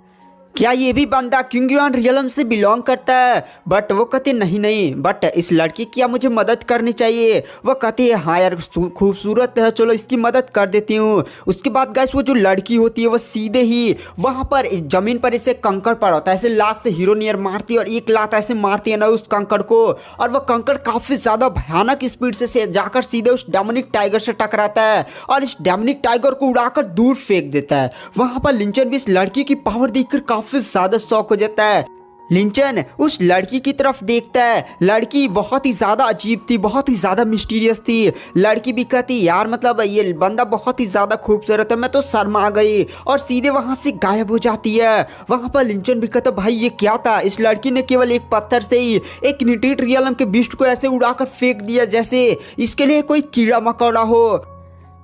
क्या ये भी बंदा किंग युआन रियलम से बिलोंग करता है। बट वो कहते नहीं नहीं बट इस लड़की की मुझे मदद करनी चाहिए। वो कहती है हाँ यार खूबसूरत है चलो इसकी मदद कर देती हूँ। उसके बाद गाइस वो जो लड़की होती है वो सीधे ही वहाँ पर ज़मीन पर इसे कंकड़ पड़ा होता है, ऐसे लात से हीरो नियर मारती है और एक लात ऐसे मारती है ना उस कंकड़ को और वह कंकड़ काफ़ी ज़्यादा भयानक स्पीड से जाकर सीधे उस डोमिनिक टाइगर से टकराता है और इस डोमिनिक टाइगर को उड़ाकर दूर फेंक देता है। वहाँ पर लिंचन भी इस लड़की की पावर देखकर काफी ज्यादा शौक हो जाता है। लिंचन उस लड़की की तरफ देखता है। लड़की बहुत ही ज़्यादा अजीब थी, बहुत ही ज़्यादा मिस्टीरियस थी। लड़की भी कहती यार मतलब ये बंदा बहुत ही ज़्यादा खूबसूरत है, मैं तो शर्मा गई और सीधे वहाँ से गायब हो जाती है। वहाँ पर लिंचन भी कहता भाई ये क्या था। इस लड़की ने केवल एक पत्थर से ही एक नीटिट रियलम के बिस्ट को ऐसे उड़ाकर फेंक दिया जैसे इसके लिए कोई कीड़ा मकोड़ा हो।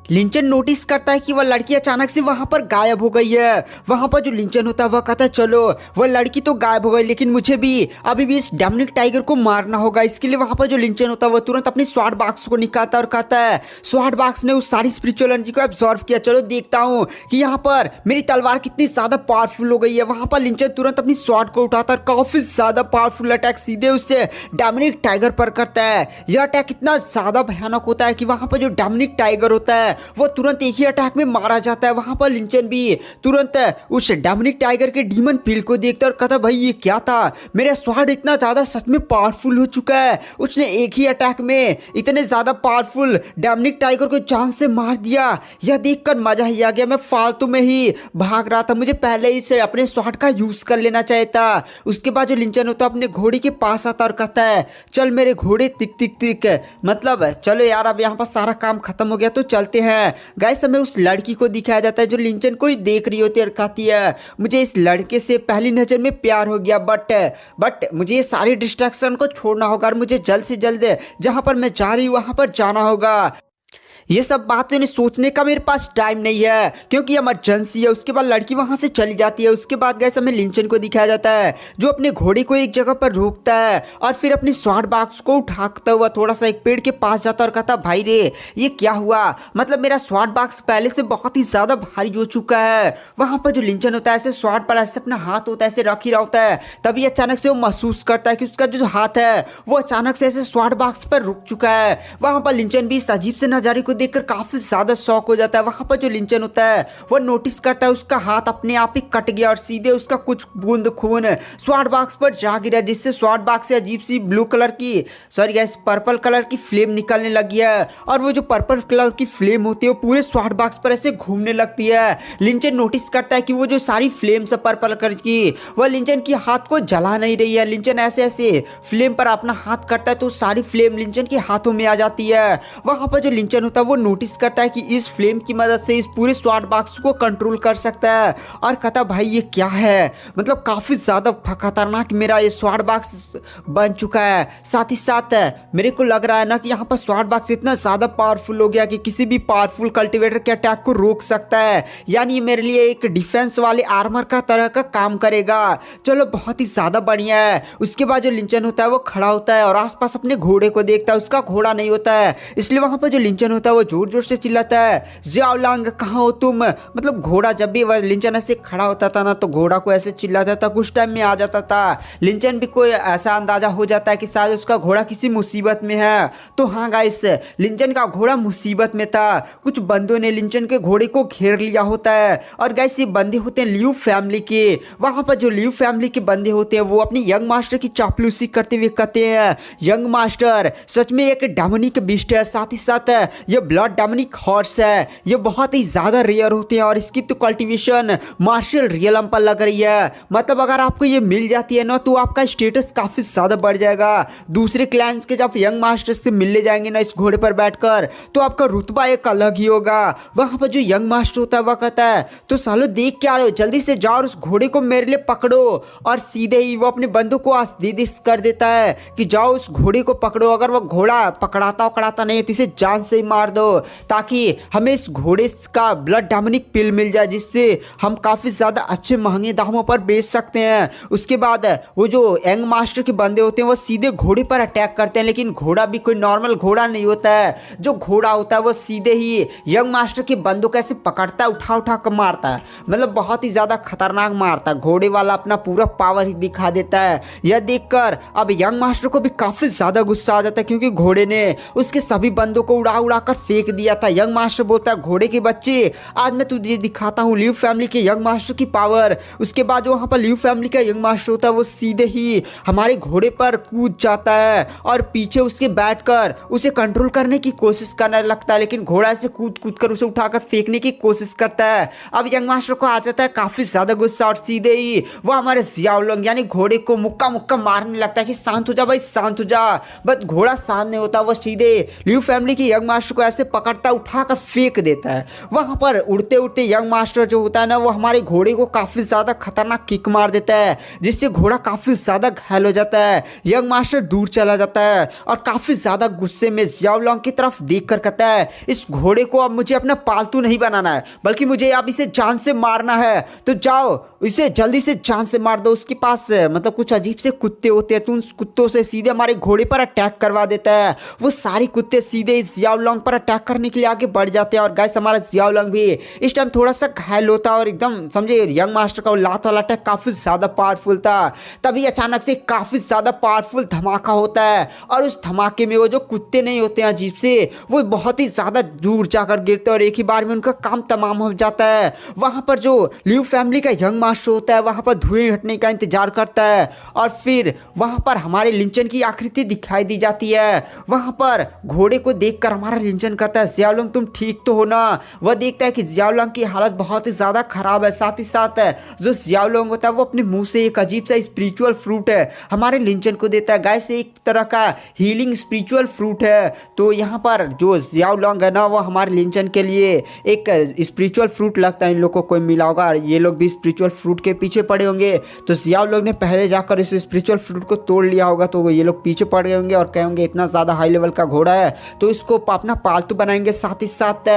लिंचन नोटिस करता है कि वह लड़की अचानक से वहां पर गायब हो गई है। वहां पर जो लिंचन होता है वह कहता है चलो वह लड़की तो गायब हो गई लेकिन मुझे भी अभी भी इस डोमिनिक टाइगर को मारना होगा। इसके लिए वहां पर जो लिंचन होता है वह तुरंत अपनी स्वॉर्ड बॉक्स को निकालता है और कहता है स्वॉर्ड बॉक्स ने उस सारी स्पिरिचुअल एनर्जी को एब्जॉर्व किया, चलो देखता हूँ कि यहाँ पर मेरी तलवार कितनी ज्यादा पावरफुल हो गई है। वहां पर लिंचन तुरंत अपनी स्वॉर्ड को उठाता है, काफी ज्यादा पावरफुल अटैक सीधे उससे डोमिनिक टाइगर पर करता है। यह अटैक इतना ज्यादा भयानक होता है कि वहां पर जो डोमिनिक टाइगर होता है वो तुरंत एक ही अटैक में मारा जाता है। वहां पर लिंचन भी तुरंत उस डोमिनिक टाइगर के डीमन पील को देखता है और कहता भाई ये क्या था, मेरा स्वॉर्ड इतना ज्यादा सच में पावरफुल हो चुका है। उसने एक ही अटैक में इतने ज्यादा पावरफुल डोमिनिक टाइगर को जान से मार दिया। यह देखकर मजा ही आ गया। मैं फालतू में ही भाग रहा था, मुझे पहले ही से अपने स्वॉर्ड का यूज कर लेना चाहिए था। उसके बाद जो लिंचन होता है अपने घोड़े के पास आता और कहता है चल मेरे घोड़े तिक तिक तिक, मतलब चलो यार अब यहाँ पर सारा काम खत्म हो गया तो चलते हैं। गाइस हमें उस लड़की को दिखाया जाता है जो लिंचन को ही देख रही होती है और कहती है मुझे इस लड़के से पहली नज़र में प्यार हो गया बट मुझे ये सारी डिस्ट्रैक्शन को छोड़ना होगा और मुझे जल्द से जल्द जहाँ पर मैं जा रही हूँ वहाँ पर जाना होगा। ये सब बातें सोचने का मेरे पास टाइम नहीं है क्योंकि इमरजेंसी है। उसके बाद लड़की वहां से चली जाती है। उसके बाद गैस हमें लिंचन को दिखाया जाता है जो अपने घोड़े को एक जगह पर रोकता है और फिर अपनी स्वॉर्ड बॉक्स को उठाता हुआ थोड़ा सा एक पेड़ के पास जाता और कहता भाई रे ये क्या हुआ, मतलब मेरा स्वॉर्ड बॉक्स पहले से बहुत ही ज़्यादा भारी हो चुका है। वहाँ पर जो लिंचन होता है ऐसे स्वॉर्ड पर ऐसे अपना हाथ होता है ऐसे रख ही रहा होता है। तभी अचानक से वो महसूस करता है कि उसका जो हाथ है वो अचानक से ऐसे स्वॉर्ड बॉक्स पर रुक चुका है। वहाँ पर लिंचन भी इस अजीब से नज़ारे को देखकर काफी ज्यादा शॉक हो जाता है। वहां पर जो लिंचन होता है वो नोटिस करता है उसका हाथ अपने आप ही कट गया और सीधे उसका कुछ बूंद खून स्वॉर्ड बॉक्स पर जा गिरा जिससे स्वॉर्ड बॉक्स से अजीब सी ब्लू कलर की पर्पल कलर की फ्लेम निकलने लगी है और वो जो पर्पल कलर की फ्लेम होती है वो पूरे स्वॉर्ड बॉक्स पर ऐसे घूमने लगती है। लिंचन नोटिस करता है कि वो जो सारी फ्लेम्स है पर्पल कलर की वह लिंचन की हाथ को जला नहीं रही है। लिंचन ऐसे ऐसे फ्लेम पर अपना हाथ करता है तो सारी फ्लेम लिंचन के हाथों में आ जाती है। वहां पर जो लिंचन होता है वो नोटिस करता है कि इस फ्लेम की मदद से इस पूरे स्वॉर्ड बॉक्स को कंट्रोल कर सकता है और कहता भाई ये क्या है, मतलब काफी ज्यादा खतरनाक मेरा ये स्वॉर्ड बॉक्स बन चुका है। साथ ही साथ मेरे को लग रहा है ना कि यहाँ पर स्वॉर्ड बॉक्स इतना ज्यादा पावरफुल हो गया कि किसी भी पावरफुल कल्टीवेटर के अटैक को रोक सकता है, यानी मेरे लिए एक डिफेंस वाले आर्मर का तरह का काम करेगा। चलो बहुत ही ज्यादा बढ़िया है। उसके बाद जो लिंचन होता है वो खड़ा होता है और आसपास अपने घोड़े को देखता है। उसका घोड़ा नहीं होता है इसलिए वहां पर जो लिंचन होता है होता है वो जोर जोर से चिल्लाता है, जियाओलांग कहाँ हो तुम। मतलब घोड़ा जब भी वह लिंचन ऐसे खड़ा होता था ना तो घोड़ा को ऐसे चिल्लाता था, कुछ टाइम में आ जाता था। लिंचन भी कोई ऐसा अंदाजा हो जाता है कि शायद उसका घोड़ा किसी मुसीबत में है। तो हाँ गाइस, लिंचन का घोड़ा मुसीबत में था। कुछ बंदों ने लिंचन के घोड़े को घेर लिया होता है। और गाइस ये बंदे होते हैं लियू फैमिली के। वहां पर जो लियू फैमिली के बंदे होते हैं वो अपनी यंग मास्टर की चापलूसी करते हुए कहते हैं, यंग मास्टर सच में एक डेमोनिक बिस्ट है, साथ ही साथ ये ब्लड डेमोनिक हॉर्स है, ये बहुत ही ज़्यादा रेयर होते हैं और इसकी तो कल्टीवेशन मार्शल रियलम पर लग रही है। मतलब अगर आपको ये मिल जाती है ना तो आपका स्टेटस काफ़ी ज़्यादा बढ़ जाएगा। दूसरे क्लैंस के जब यंग मास्टर से मिलने जाएंगे ना इस घोड़े पर बैठकर तो आपका रुतबा एक अलग ही होगा। वहाँ पर जो यंग मास्टर होता है वह कहता है, तो सालो देख क्या रहे हो, जल्दी से जाओ और उस घोड़े को मेरे लिए पकड़ो। और सीधे ही वो अपने बंदों को आदेश कर देता है कि जाओ उस घोड़े को पकड़ो। अगर वो घोड़ा पकड़ाता नहीं तो इसे जान से ही मार दो, ताकि हमें इस घोड़े का ब्लड डेमोनिक पिल मिल जाए जिससे हम काफ़ी ज़्यादा अच्छे महंगे दामों पर बेच सकते हैं। उसके बाद वो जो यंग मास्टर के बंदे होते हैं वो सीधे घोड़े पर अटैक करते हैं, लेकिन घोड़ा भी कोई नॉर्मल घोड़ा नहीं होता है। जो घोड़ा होता है वो सीधे ही यंग मास्टर के बंदों को ऐसे पकड़ता है, उठा कर मारता है। मतलब बहुत ही ज़्यादा खतरनाक मारता है। घोड़े वाला अपना पूरा पावर ही दिखा देता है। यह देखकर अब यंग मास्टर को भी काफ़ी ज़्यादा गुस्सा आ जाता है, क्योंकि घोड़े ने उसके सभी बंदों को उड़ा कर फेंक दिया था। यंग मास्टर बोलता है, घोड़े के बच्चे आज मैं तुझे दिखाता हूँ लियू फैमिली के यंग मास्टर की पावर। उसके बाद जो वहाँ पर लियू फैमिली का यंग मास्टर होता है वो सीधे ही हमारे घोड़े पर कूद जाता है और पीछे उसके बैठकर उसे कंट्रोल करने की कोशिश करने लगता है, लेकिन घोड़ा से कूद कर उसे उठाकर फेंकने की कोशिश करता है। अब यंग मास्टर को आ जाता है काफ़ी ज़्यादा गुस्सा और सीधे ही वो हमारे जियाओलंग यानी घोड़े को मुक्का मारने लगता है कि शांत हो जा भाई, शांत हो जा। बट घोड़ा शांत नहीं होता, वो सीधे लियू फैमिली के यंग मास्टर को ऐसे पकड़ता उठाकर फेंक देता है। वहाँ पर उड़ते उड़ते यंग मास्टर जो होता है ना वो हमारे घोड़े को काफ़ी ज़्यादा खतरनाक किक मार देता है, जिससे घोड़ा काफ़ी ज़्यादा घायल हो जाता है। यंग मास्टर दूर चला जाता है और काफ़ी ज़्यादा गुस्से में जियाओलंग की तरफ देख कर कहता है, इस घोड़े को अब मुझे अपना पालतू नहीं बनाना है, बल्कि मुझे अब इसे जान से मारना है। तो जाओ इसे जल्दी से जान से मार दो। उसके पास मतलब कुछ अजीब से कुत्ते होते हैं, तो उन कुत्तों से सीधे हमारे घोड़े पर अटैक करवा देता है। वो सारे कुत्ते सीधे जियाओलंग पर अटैक करने के लिए आगे बढ़ जाते हैं। और गाइस हमारा जियाओलंग भी इस टाइम थोड़ा सा घायल होता है और एकदम समझे यंग मास्टर का वो लात वाला अटैक काफ़ी ज़्यादा पावरफुल था। तभी अचानक से काफ़ी ज़्यादा पावरफुल धमाका होता है और उस धमाके में वो जो कुत्ते नहीं होते हैं अजीब से, वो बहुत ही ज़्यादा दूर जाकर गिरते हैं और एक ही बार में उनका काम तमाम हो जाता है। वहाँ पर जो लियू फैमिली का यंग मास्टर होता है वहाँ पर धुएं हटने का इंतजार करता है और फिर वहाँ पर हमारे लिंचन की आकृति दिखाई दी जाती है। वहाँ पर घोड़े को देखकर हमारा लिंचन कहता है, जियाओलंग तुम ठीक तो हो ना। वह देखता है कि जियाओलंग की हालत बहुत ही ज़्यादा खराब है। साथ ही साथ जो जियाओलंग होता है वो अपने मुंह से एक अजीब सा स्पिरिचुअल फ्रूट है हमारे लिंचन को देता है। गाइस एक तरह का हीलिंग स्पिरिचुअल फ्रूट है। तो यहाँ पर जो जियाओलंग है ना वो हमारे लिंचन के लिए एक स्पिरिचुअल फ्रूट लगता है। इन लोग को कोई मिला होगा, ये लोग भी स्पिरिचुअल फ्रूट के पीछे पड़े होंगे। तो जियाओलंग ने पहले जाकर इस स्पिरिचुअल फ्रूट को तोड़ लिया होगा, तो ये लोग पीछे पड़ गए होंगे और कहेंगे इतना ज़्यादा हाई लेवल का घोड़ा है तो इसको अपना पालतू बनाएंगे। साथ ही साथ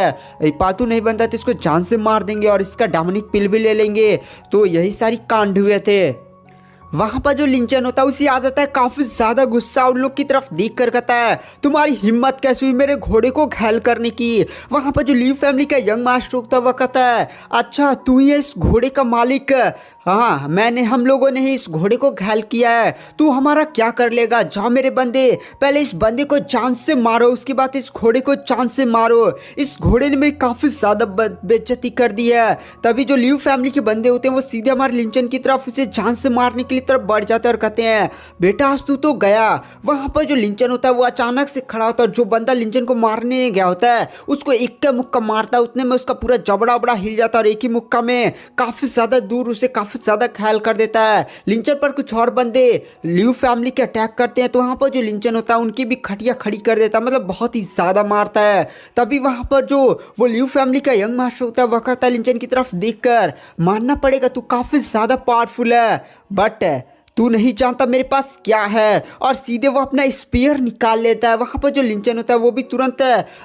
पालतू नहीं बनता तो इसको जान से मार देंगे और इसका डेमोनिक पिल भी ले लेंगे। तो यही सारी कांड हुए थे। वहाँ पर जो लिंचन होता है उसे आ जाता है काफ़ी ज़्यादा गुस्सा, उन लोग की तरफ देख कर कहता है, तुम्हारी हिम्मत कैसे हुई मेरे घोड़े को घायल करने की। वहाँ पर जो लियू फैमिली का यंग मास्टर होता है वह कहता है, अच्छा तू ही है इस घोड़े का मालिक। हाँ हम लोगों ने ही इस घोड़े को घायल किया है, तू हमारा क्या कर लेगा। जाओ मेरे बंदे, पहले इस बंदे को जान से मारो, उसके बाद इस घोड़े को जान से मारो। इस घोड़े ने मेरी काफ़ी ज़्यादा बेइज्जती कर दी है। तभी जो लियू फैमिली के बंदे होते हैं वो सीधे हमारे लिंचन की तरफ उसे जान से मारने के लिए तरफ बढ़ जाते हैं और कहते हैं, बेटा आज तू तो गया। वहाँ पर जो लिंचन होता है वो अचानक से खड़ा होता है और जो बंदा लिंचन को मारने गया होता है उसको एक का मुक्का मारता है। उतने में उसका पूरा जबड़ा वबड़ा हिल जाता है और एक ही मुक्का में काफ़ी ज़्यादा दूर उसे काफ़ी ज़्यादा घायल कर देता है। लिंचन पर कुछ और बंदे लियू फैमिली के अटैक करते हैं तो वहाँ पर जो लिंचन होता है उनकी भी खटिया खड़ी कर देता है, मतलब बहुत ही ज़्यादा मारता है। तभी वहाँ पर जो वो लियू फैमिली का यंग मास्टर होता है वह कहता है लिंचन की तरफ देखकर, मानना पड़ेगा तू काफ़ी ज़्यादा पावरफुल है, बट तू नहीं जानता मेरे पास क्या है, और सीधे वो अपना स्पीयर निकाल लेता है। वहाँ पर जो लिंचन होता है वो भी तुरंत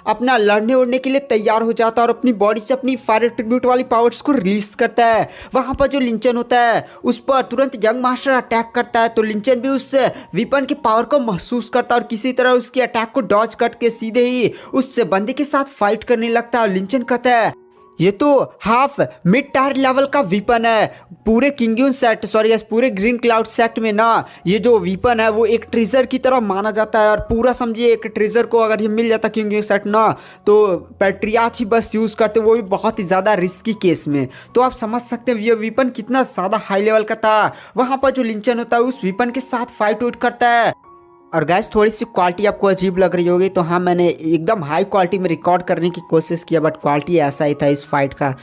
अपना लड़ने उड़ने के लिए तैयार हो जाता है और अपनी बॉडी से अपनी फायर एट्रीब्यूट वाली पावर्स को रिलीज करता है। वहाँ पर जो लिंचन होता है उस पर तुरंत यंग मास्टर अटैक करता है, तो लिंचन भी उस वीपन के पावर को महसूस करता है और किसी तरह उसकी अटैक को डॉज करके सीधे ही उस बंदे के साथ फाइट करने लगता है। लिंचन कहता है ये तो हाफ मिड टायर लेवल का वीपन है। पूरे किंगयून सेट पूरे ग्रीन क्लाउड सेट में ना ये जो वीपन है वो एक ट्रेजर की तरह माना जाता है, और पूरा समझिए एक ट्रेजर को अगर ये मिल जाता किंगयून सेट ना तो पैट्रियाच ही बस यूज़ करते, वो भी बहुत ही ज़्यादा रिस्की केस में। तो आप समझ सकते हैं ये वीपन कितना ज़्यादा हाई लेवल का था। वहाँ पर जो लिंचन होता है उस वीपन के साथ फाइट उट करता है। और गैस थोड़ी सी क्वालिटी आपको अजीब लग रही होगी, तो हाँ मैंने एकदम हाई क्वालिटी में रिकॉर्ड करने की कोशिश किया, बट क्वालिटी ऐसा ही था इस फाइट का।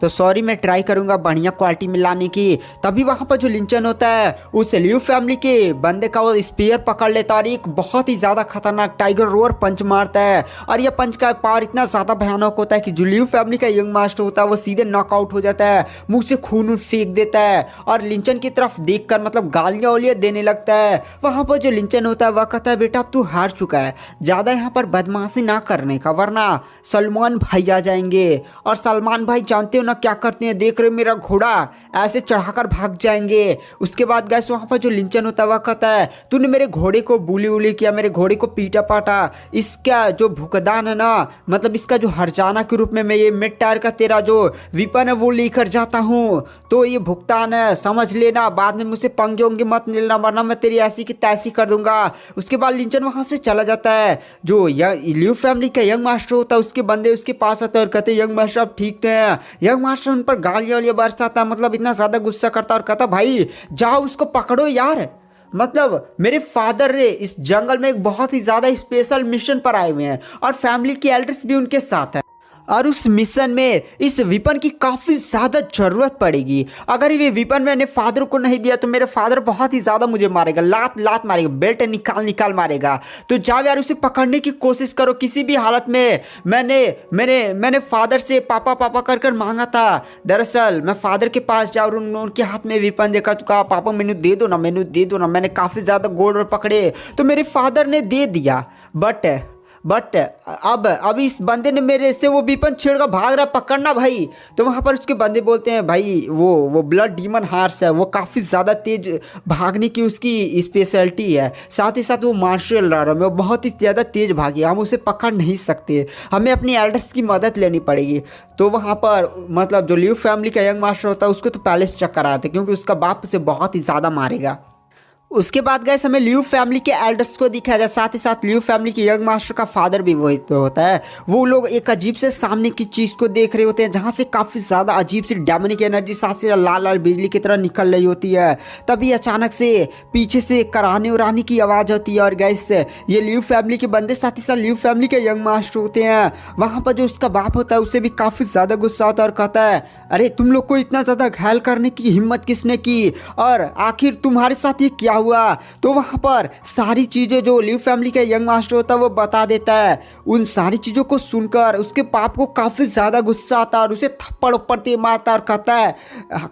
तो सॉरी, मैं ट्राई करूंगा बढ़िया क्वालिटी में लाने की। तभी वहाँ पर जो लिंचन होता है उस लियू फैमिली के बंदे का वो स्पीयर पकड़ लेता है और एक बहुत ही ज़्यादा खतरनाक टाइगर रोअर पंच मारता है। और यह पंच का पावर इतना ज़्यादा भयानक होता है कि जो लियू फैमिली का यंग मास्टर होता है वो सीधे नॉकआउट हो जाता है, मुँह से खून फेंक देता है और लिंचन की तरफ देख कर मतलब गालियाँ वालियाँ देने लगता है। वहाँ पर जो लिंचन होता है वह कहता है बेटा अब तू हार चुका है, ज़्यादा यहाँ पर बदमाशी ना करने का, वरना सलमान भाई आ जाएंगे। और सलमान भाई जानते हो ना क्या करते हैं, देख रहे हो मेरा घोड़ा, ऐसे चढ़ाकर भाग जाएंगे। उसके बाद गैस वहाँ पर जो लिंचन होता है वह कहता है तूने मेरे घोड़े को बुली उली किया, मेरे घोड़े को पीटा पाटा, इसका जो भुगतान है ना मतलब इसका जो हर्जाना के रूप में मैं ये मिड टायर का तेरा जो वीपन है वो लेकर जाता हूँ, तो ये भुगतान है, समझ लेना। बाद में मुझसे पंगे होंगे मत मिलना, वरना मैं तेरी ऐसी की तैसी कर दूंगा। उसके बाद लिंचन वहाँ से चला जाता है। जो लियू फैमिली का यंग मास्टर होता है उसके बंदे उसके पास आते हैं और कहते हैं यंग मास्टर आप ठीक तो हैं। यंग मास्टर उन पर गालियाँ वालियाँ बरसाता है, मतलब इतना ज़्यादा गुस्सा करता और कहता भाई जाओ उसको पकड़ो यार, मतलब मेरे फादर ने इस जंगल में एक बहुत ही ज़्यादा स्पेशल मिशन पर आए हुए हैं और फैमिली की एल्डर्स भी उनके साथ है, और उस मिशन में इस वीपन की काफ़ी ज़्यादा ज़रूरत पड़ेगी। अगर ये वीपन मैंने फादर को नहीं दिया तो मेरे फादर बहुत ही ज़्यादा मुझे मारेगा, लात लात मारेगा, बेल्ट निकाल निकाल मारेगा। तो जाओ यार उसे पकड़ने की कोशिश करो किसी भी हालत में। मैंने फादर से पापा पापा कर कर मांगा था। दरअसल मैं फादर के पास जाऊँ उनके हाथ में वीपन देखा तो कहा पापा मैंने दे दो ना, मैंने दे दो ना। मैंने काफ़ी ज़्यादा गोल्ड पकड़े तो मेरे फादर ने दे दिया, बट अब इस बंदे ने मेरे से वो वीपन छेड़ कर भाग रहा, पकड़ना भाई। तो वहाँ पर उसके बंदे बोलते हैं भाई वो ब्लड डीमन हार्स है, वो काफ़ी ज़्यादा तेज भागने की उसकी स्पेशलिटी है, साथ ही साथ वो मार्शल आर्ट में वो बहुत ही ज़्यादा तेज भागी, हम उसे पकड़ नहीं सकते, हमें अपनी एल्डर्स की मदद लेनी पड़ेगी। तो वहाँ पर मतलब जो लियू फैमिली का यंग मास्टर होता है उसको तो पहले से चक्कर आते क्योंकि उसका बाप उसे बहुत ही ज़्यादा मारेगा। उसके बाद गैस हमें लियू फैमिली के एल्डर्स को दिखाया जाए, साथ ही साथ लियू फैमिली के यंग मास्टर का फादर भी वही तो होता है। वो लोग एक अजीब से सामने की चीज़ को देख रहे होते हैं जहाँ से काफ़ी ज़्यादा अजीब सी डेमनिक एनर्जी साथ से लाल लाल बिजली की तरह निकल रही होती है। तभी अचानक से पीछे से कराने उराने की आवाज़ होती है और गैस ये लियू फैमिली के बंदे साथ ही साथ लियू फैमिली के यंग मास्टर होते हैं। वहाँ पर जो उसका बाप होता है उसे भी काफ़ी ज़्यादा गुस्सा होता है और कहता है अरे तुम लोग को इतना ज़्यादा घायल करने की हिम्मत किसने की, और आखिर तुम्हारे साथ ये क्या हुआ। तो वहाँ पर सारी चीज़ें जो लियू फैमिली का यंग मास्टर होता है वो बता देता है। उन सारी चीज़ों को सुनकर उसके बाप को काफ़ी ज़्यादा गुस्सा आता है और उसे थप्पड़ उप्पड़ दे मारता और कहता है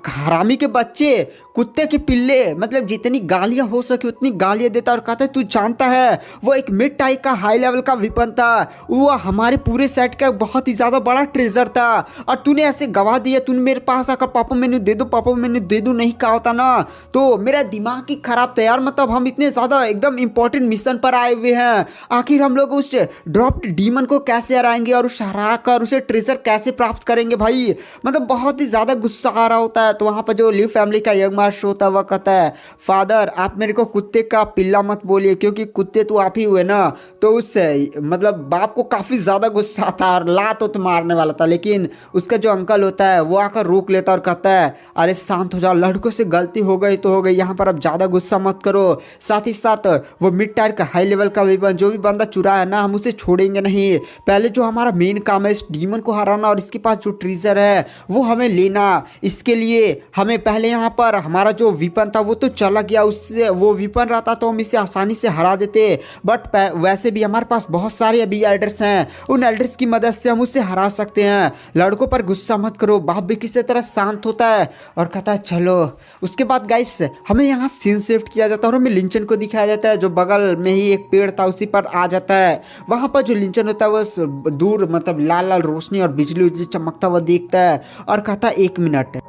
हरामी के बच्चे, कुत्ते के पिल्ले, मतलब जितनी गालियाँ हो सके उतनी गालियाँ देता और कहता है तू जानता है वो एक मिड टाइप का हाई लेवल का विपन था, वो हमारे पूरे सेट का बहुत ही ज़्यादा बड़ा ट्रेजर था, और तूने ऐसे गवा दिया, तूने मेरे पास आकर पापा मैंने दे दो पापा मैंने दे दो नहीं कहा होता ना तो मेरा दिमाग ही खराब था यार। मतलब हम इतने ज़्यादा एकदम इंपॉर्टेंट मिशन पर आए हुए हैं, आखिर हम लोग उस ड्रॉप्ड डीमन को कैसे हराएंगे और उस हरा कर उसे ट्रेजर कैसे प्राप्त करेंगे भाई। मतलब बहुत ही ज़्यादा गुस्सा आ रहा होता है। तो वहाँ पर जो लियू फैमिली का यंग मास्टर होता है वह कहता है फादर आप मेरे को कुत्ते का पिल्ला मत बोलिए क्योंकि कुत्ते तो आप ही हुए ना। तो उससे मतलब बाप को काफ़ी ज़्यादा गुस्सा था और लात तो मारने वाला था, लेकिन उसका जो अंकल होता है वो आकर रोक लेता और कहता है अरे शांत हो जाओ, लड़कों से गलती हो गई तो हो गई, यहाँ पर अब ज़्यादा गुस्सा मत करो। साथ ही साथ वो मिड टायर का हाई लेवल का वेपन जो भी बंदा चुराया ना हम उसे छोड़ेंगे नहीं, पहले जो हमारा मेन काम है इस डीमन को हराना और इसके पास जो ट्रेजर है वो हमें लेना। इसके लिए हमें पहले यहाँ पर हमारे हमारा जो विपन था वो तो चला गया, उससे वो विपन रहता तो हम इसे आसानी से हरा देते, बट वैसे भी हमारे पास बहुत सारे अभी एल्डर्स हैं, उन एल्डर्स की मदद से हम उसे हरा सकते हैं। लड़कों पर गुस्सा मत करो, बाप भी किसी तरह शांत होता है और कहता है चलो। उसके बाद गाइस हमें यहाँ सीन शिफ्ट किया जाता है और हमें लिंचन को दिखाया जाता है जो बगल में ही एक पेड़ था उसी पर आ जाता है। वहाँ पर जो लिंचन होता है वो दूर मतलब लाल लाल रोशनी और बिजली उजली चमकता हुआ देखता है और कहता है 1 मिनट,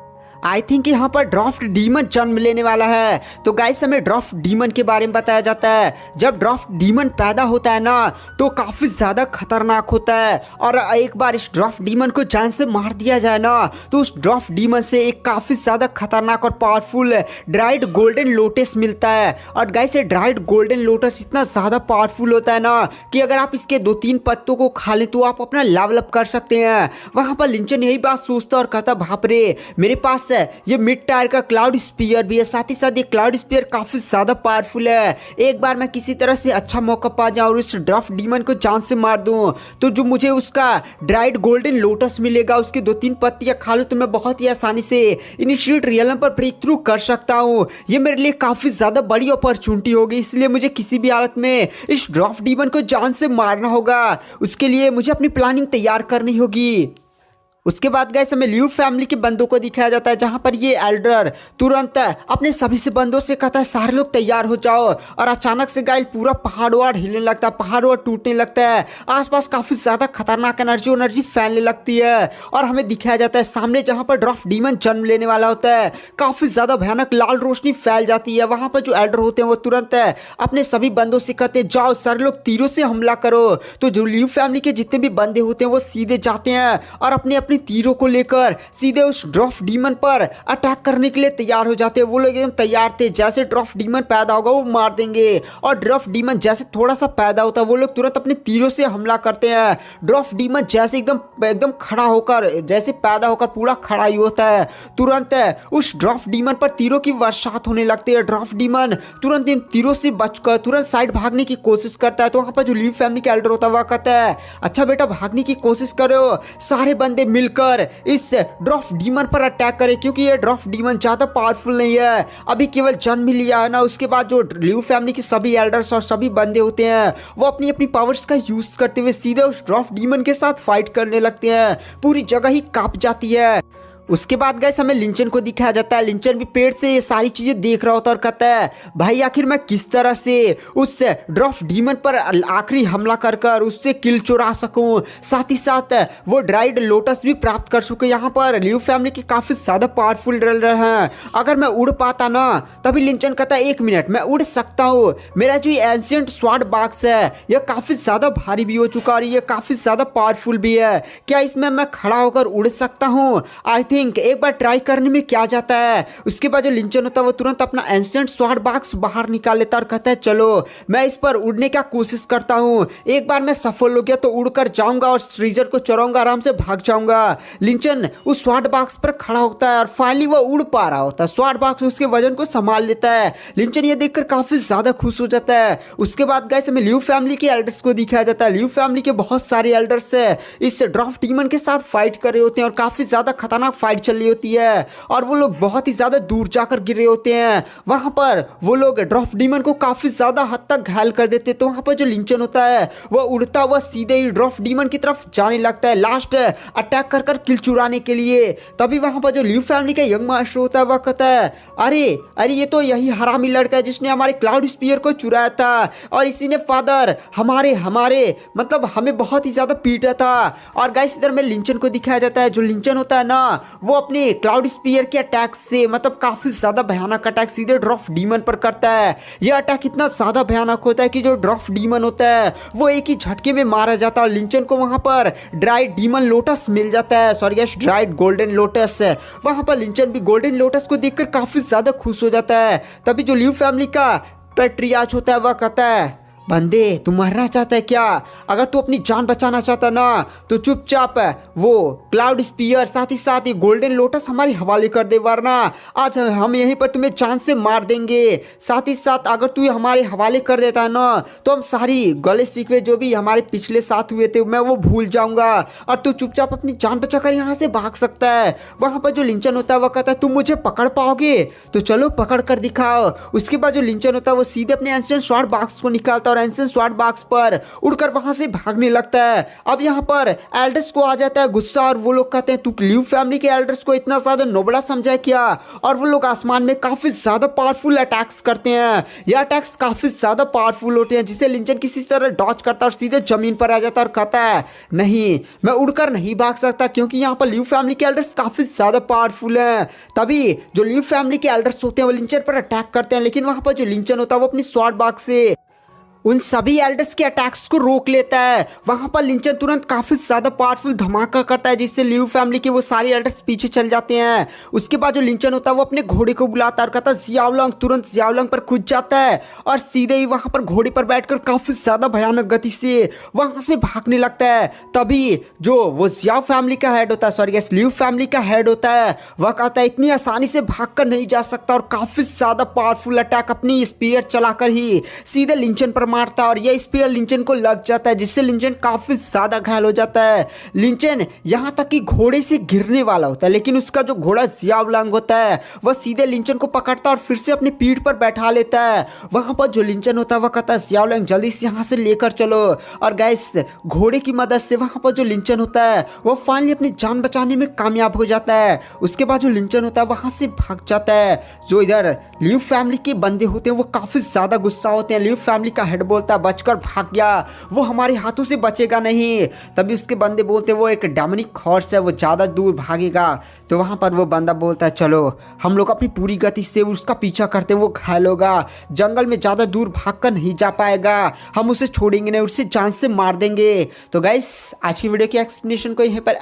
आई थिंक यहाँ पर ड्राफ्ट डीमन जन्म लेने वाला है। तो गाइस हमें ड्राफ्ट डीमन के बारे में बताया जाता है। जब ड्राफ्ट डीमन पैदा होता है ना तो काफ़ी ज़्यादा खतरनाक होता है, और एक बार इस ड्राफ्ट डीमन को जान से मार दिया जाए ना तो उस ड्राफ्ट डीमन से एक काफ़ी ज़्यादा खतरनाक और पावरफुल ड्राइड गोल्डन लोटस मिलता है। और गाइस ये ड्राइड गोल्डन लोटस इतना ज़्यादा पावरफुल होता है ना कि अगर आप इसके 2-3 पत्तों को खा लें तो आप अपना लेवल अप कर सकते हैं। वहाँ पर लिंचन यही बात सोचता और कहता बाप रे, मेरे पास ये मिड टायर का क्लाउड स्पीयर भी है, साथ ही साथ ये क्लाउड स्पीयर काफी ज्यादा पावरफुल है। एक बार मैं किसी तरह से अच्छा मौका पा जाऊं और इस ड्राफ्ट डीमन को जान से मार दूं तो जो मुझे उसका ड्राइड गोल्डन लोटस मिलेगा, उसकी 2-3 पत्तियां खा लूं तो मैं बहुत ही आसानी से इनिशिएट रियलम पर ब्रेक थ्रू कर सकता हूं। ये मेरे लिए काफी ज्यादा बड़ी अपॉर्चुनिटी होगी, इसलिए मुझे किसी भी हालत में इस ड्राफ्ट डीमन को जान से मारना होगा। उसके लिए मुझे अपनी प्लानिंग तैयार करनी होगी। उसके बाद गाइस हमें लियू फैमिली के बंदों को दिखाया जाता है जहां पर ये एल्डर तुरंत अपने सभी से बंदों से कहता है सारे लोग तैयार हो जाओ, और अचानक से गाइस पूरा पहाड़ वहाड़ हिलने लगता है, पहाड़ वहाड़ टूटने लगता है, आसपास काफी ज्यादा खतरनाक एनर्जी फैलने लगती है। और हमें दिखाया जाता है सामने जहां पर ड्राफ्ट डीमन जन्म लेने वाला होता है काफी ज्यादा भयानक लाल रोशनी फैल जाती है। वहां पर जो एल्डर होते हैं वो तुरंत अपने सभी बंदों से कहते हैं जाओ सारे लोग तीरों से हमला करो। तो जो लियू फैमिली के जितने भी बंदे होते हैं वो सीधे जाते हैं और अपने अपनी तीरों को लेकर सीधे उस ड्राफ्ट डीमन पर अटैक करने के लिए तैयार हो जाते हैं। वो लोग एकदम तैयार थे, जैसे ड्राफ्ट डीमन पैदा होगा वो मार देंगे। और ड्राफ्ट डीमन जैसे थोड़ा सा पैदा होता है वो लोग तुरंत अपने तीरों से हमला करते हैं। ड्राफ्ट डीमन जैसे एकदम खड़ा होकर, जैसे पैदा होकर पूरा खड़ा ही होता है, तुरंत उस ड्राफ्ट डीमन पर तीरों की बरसात होने लगती है। ड्राफ्ट डीमन तुरंत इन तीरों से बचकर तुरंत साइड भागने की कोशिश करता है। तो वहां पर जो लियू फैमिली का एल्डर होता है वह कहता है अच्छा बेटा भागने की कोशिश करो, सारे बंदे मिलकर इस ड्राफ्ट डीमन पर अटैक करें, क्योंकि ये ड्राफ्ट डीमन ज्यादा पावरफुल नहीं है, अभी केवल जन्म ही लिया है ना। उसके बाद जो लियू फैमिली के सभी एल्डर्स और सभी बंदे होते हैं वो अपनी अपनी पावर्स का यूज करते हुए सीधे उस ड्राफ्ट डीमन के साथ फाइट करने लगते हैं। पूरी जगह ही कांप जाती है। उसके बाद गाइस हमें लिंचन को दिखाया जाता है। लिंचन भी पेड़ से ये सारी चीजें देख रहा होता है और कहता है भाई आखिर मैं किस तरह से उस ड्राफ्ट डीमन पर आखिरी हमला कर कर उससे किल चुरा सकूं, साथ ही साथ वो ड्राइड लोटस भी प्राप्त कर सकूं। यहाँ पर लियू फैमिली के काफी ज्यादा पावरफुल रहे हैं, अगर मैं उड़ पाता ना। तभी लिंचन कहता है 1 मिनट मैं उड़ सकता हूँ, मेरा जो एंशिएंट स्वॉर्ड बॉक्स है यह काफी ज्यादा भारी भी हो चुका और ये काफी ज्यादा पावरफुल भी है, क्या इसमें मैं खड़ा होकर उड़ सकता हूँ? आई एक बार ट्राई करने में क्या जाता है। उसके बाद जो लिंचन होता है वो तुरंत अपना एंशिएंट स्वॉर्ड बॉक्स बाहर निकाल लेता है और कहता है चलो मैं इस पर उड़ने का कोशिश करता हूँ, एक बार मैं सफल हो गया तो उड़कर जाऊंगा और ट्रेजर को चुराऊंगा, आराम से भाग जाऊंगा। लिंचन उस स्वॉर्ड बॉक्स पर खड़ा होता है और फाइनली वो उड़ पा रहा होता है, स्वॉर्ड बॉक्स उसके वजन को संभाल लेता है। लिंचन ये देखकर काफी ज्यादा खुश हो जाता है। उसके बाद गाइस हमें लियू फैमिली के एल्डर्स को दिखाया जाता है। लियू फैमिली के बहुत सारे एल्डर्स इस ड्राफ्ट डीमन के साथ फाइट कर रहे होते हैं और काफी ज्यादा खतरनाक फाइट चल रही होती है और वो लोग बहुत ही ज्यादा दूर जाकर गिर रहे होते हैं। वहां पर वो लोग ड्राफ्ट डीमन को काफी ज्यादा हद तक घायल कर देते हैं। तो वहां पर जो लिंचन होता है वो उड़ता हुआ सीधे ही ड्राफ्ट डीमन की तरफ जाने लगता है लास्ट अटैक कर कर किल चुराने के लिए। तभी वहां पर जो लियू फैमिली का यंग मास्टर होता है वह कहता है अरे अरे ये तो यही हरामी लड़का है जिसने हमारे क्लाउड स्पीयर को चुराया था और इसी ने फादर हमारे मतलब हमें बहुत ही ज्यादा पीटा था। और गाइस इधर में लिंचन को दिखाया जाता है। जो लिंचन होता है ना वो अपने क्लाउड स्पीयर के अटैक से मतलब काफी ज्यादा भयानक अटैक सीधे ड्राफ्ट डीमन पर करता है। यह अटैक इतना ज्यादा भयानक होता है कि जो ड्राफ्ट डीमन होता है वो एक ही झटके में मारा जाता है और लिंचन को वहां पर ड्राइड डीमन लोटस मिल जाता है, sorry guys dried golden lotus. वहां पर लिंचन भी गोल्डन लोटस को देखकर काफी ज्यादा खुश हो जाता है। तभी जो लियू फैमिली का पेट्रियार्च होता है वह कहता है बंदे तू मरना चाहता है क्या? अगर तू अपनी जान बचाना चाहता ना तो चुपचाप वो क्लाउड स्पीयर साथ ही गोल्डन लोटस हमारे हवाले कर दे, वरना आज हम यहीं पर तुम्हें जान से मार देंगे। साथ ही साथ अगर तू हमारे हवाले कर देता है ना तो हम सारी गले शिकवे जो भी हमारे पिछले साथ हुए थे मैं वो भूल जाऊंगा और तू चुपचाप अपनी जान बचाकर यहाँ से भाग सकता है। वहाँ पर जो लिंचन होता है वो कहता है तुम मुझे पकड़ पाओगे तो चलो पकड़ कर दिखाओ। उसके बाद जो लिंचन होता है वो सीधे अपने एंशिएंट स्वॉर्ड बॉक्स को निकालता है और एंशिएंट स्वॉर्ड बॉक्स पर उड़कर वहां से भागने लगता है। अब यहाँ पर एल्डर्स को आ जाता है गुस्सा और वो लोग कहते हैं तू लियू फैमिली के एल्डर्स को इतना ज्यादा नोबड़ा समझा है क्या? और वो लोग आसमान में काफी ज्यादा पावरफुल अटैक्स करते हैं। ये अटैक्स काफी ज्यादा पावरफुल होते हैं जिसे लिंचन किसी तरह डॉच करता है और सीधे जमीन पर आ जाता है और कहता है नहीं, मैं उड़कर नहीं भाग सकता क्योंकि यहाँ पर लियू फैमिली के एल्डर्स काफी ज्यादा पावरफुल हैं। तभी जो लियू फैमिली के एल्डर्स होते हैं वो लिंचन पर अटैक करते हैं, लेकिन वहां पर जो लिंचन होता है वो अपनी स्वॉर्ड बॉक्स से उन सभी एल्डर्स के अटैक्स को रोक लेता है। वहां पर लिंचन तुरंत काफी ज्यादा पावरफुल धमाका करता है जिससे लियू फैमिली के वो सारे एल्डर्स पीछे चल जाते हैं। उसके बाद जो लिंचन होता है वो अपने घोड़े को बुलाता है और कहता है जियाओलॉन्ग, तुरंत जियाओलॉन्ग पर कूद जाता है और सीधे ही वहां पर घोड़े पर बैठकर काफी ज्यादा भयानक गति से वहां से भागने लगता है। तभी जो वो जियाओ फैमिली का हेड होता है, सॉरी गैस लियू फैमिली का हेड होता है, वह कहता है इतनी आसानी से भागकर नहीं जा सकता और काफी ज्यादा पावरफुल अटैक अपनी स्पीयर चलाकर ही सीधे लिंचन पर मारता है और यह स्पीयर लिंचन को लग जाता है जिससे लिंचन काफी ज्यादा घायल हो जाता है। लिंचन यहां तक कि घोड़े से गिरने वाला होता है, लेकिन उसका जो घोड़ा जियाओलॉन्ग होता है वह सीधे लिंचन को पकड़ता है और फिर से अपनी पीठ पर बैठा लेता है। वहां पर जो लिंचन होता है वह कहता है जियाओलॉन्ग जल्दी से यहां से लेकर चलो। और गैस घोड़े की मदद से वहां पर जो लिंचन होता है वो फाइनली अपनी जान बचाने में कामयाब हो जाता है। उसके बाद जो लिंचन होता है वहां से भाग जाता है। जो इधर लियू फैमिली के बंदे होते हैं वो काफी ज्यादा गुस्सा होते हैं। लियू फैमिली का हेड बोलता है बचकर भाग गया, वो हमारे हाथों से बचेगा नहीं। तभी उसके बंदे बोलते वो एक डेमोनिक हॉर्स है, वो ज़्यादा दूर भागेगा। तो वहाँ पर वो बंदा बोलता है चलो हम लोग अपनी पूरी गति से उसका पीछा करते, वो घायल होगा, जंगल में ज़्यादा दूर भागकर नहीं जा पाएगा, हम उसे छोड़ेंगे नहीं, उससे जान से मार देंगे। तो गाइस आज की वीडियो की एक्सप्लेनेशन को यहीं पर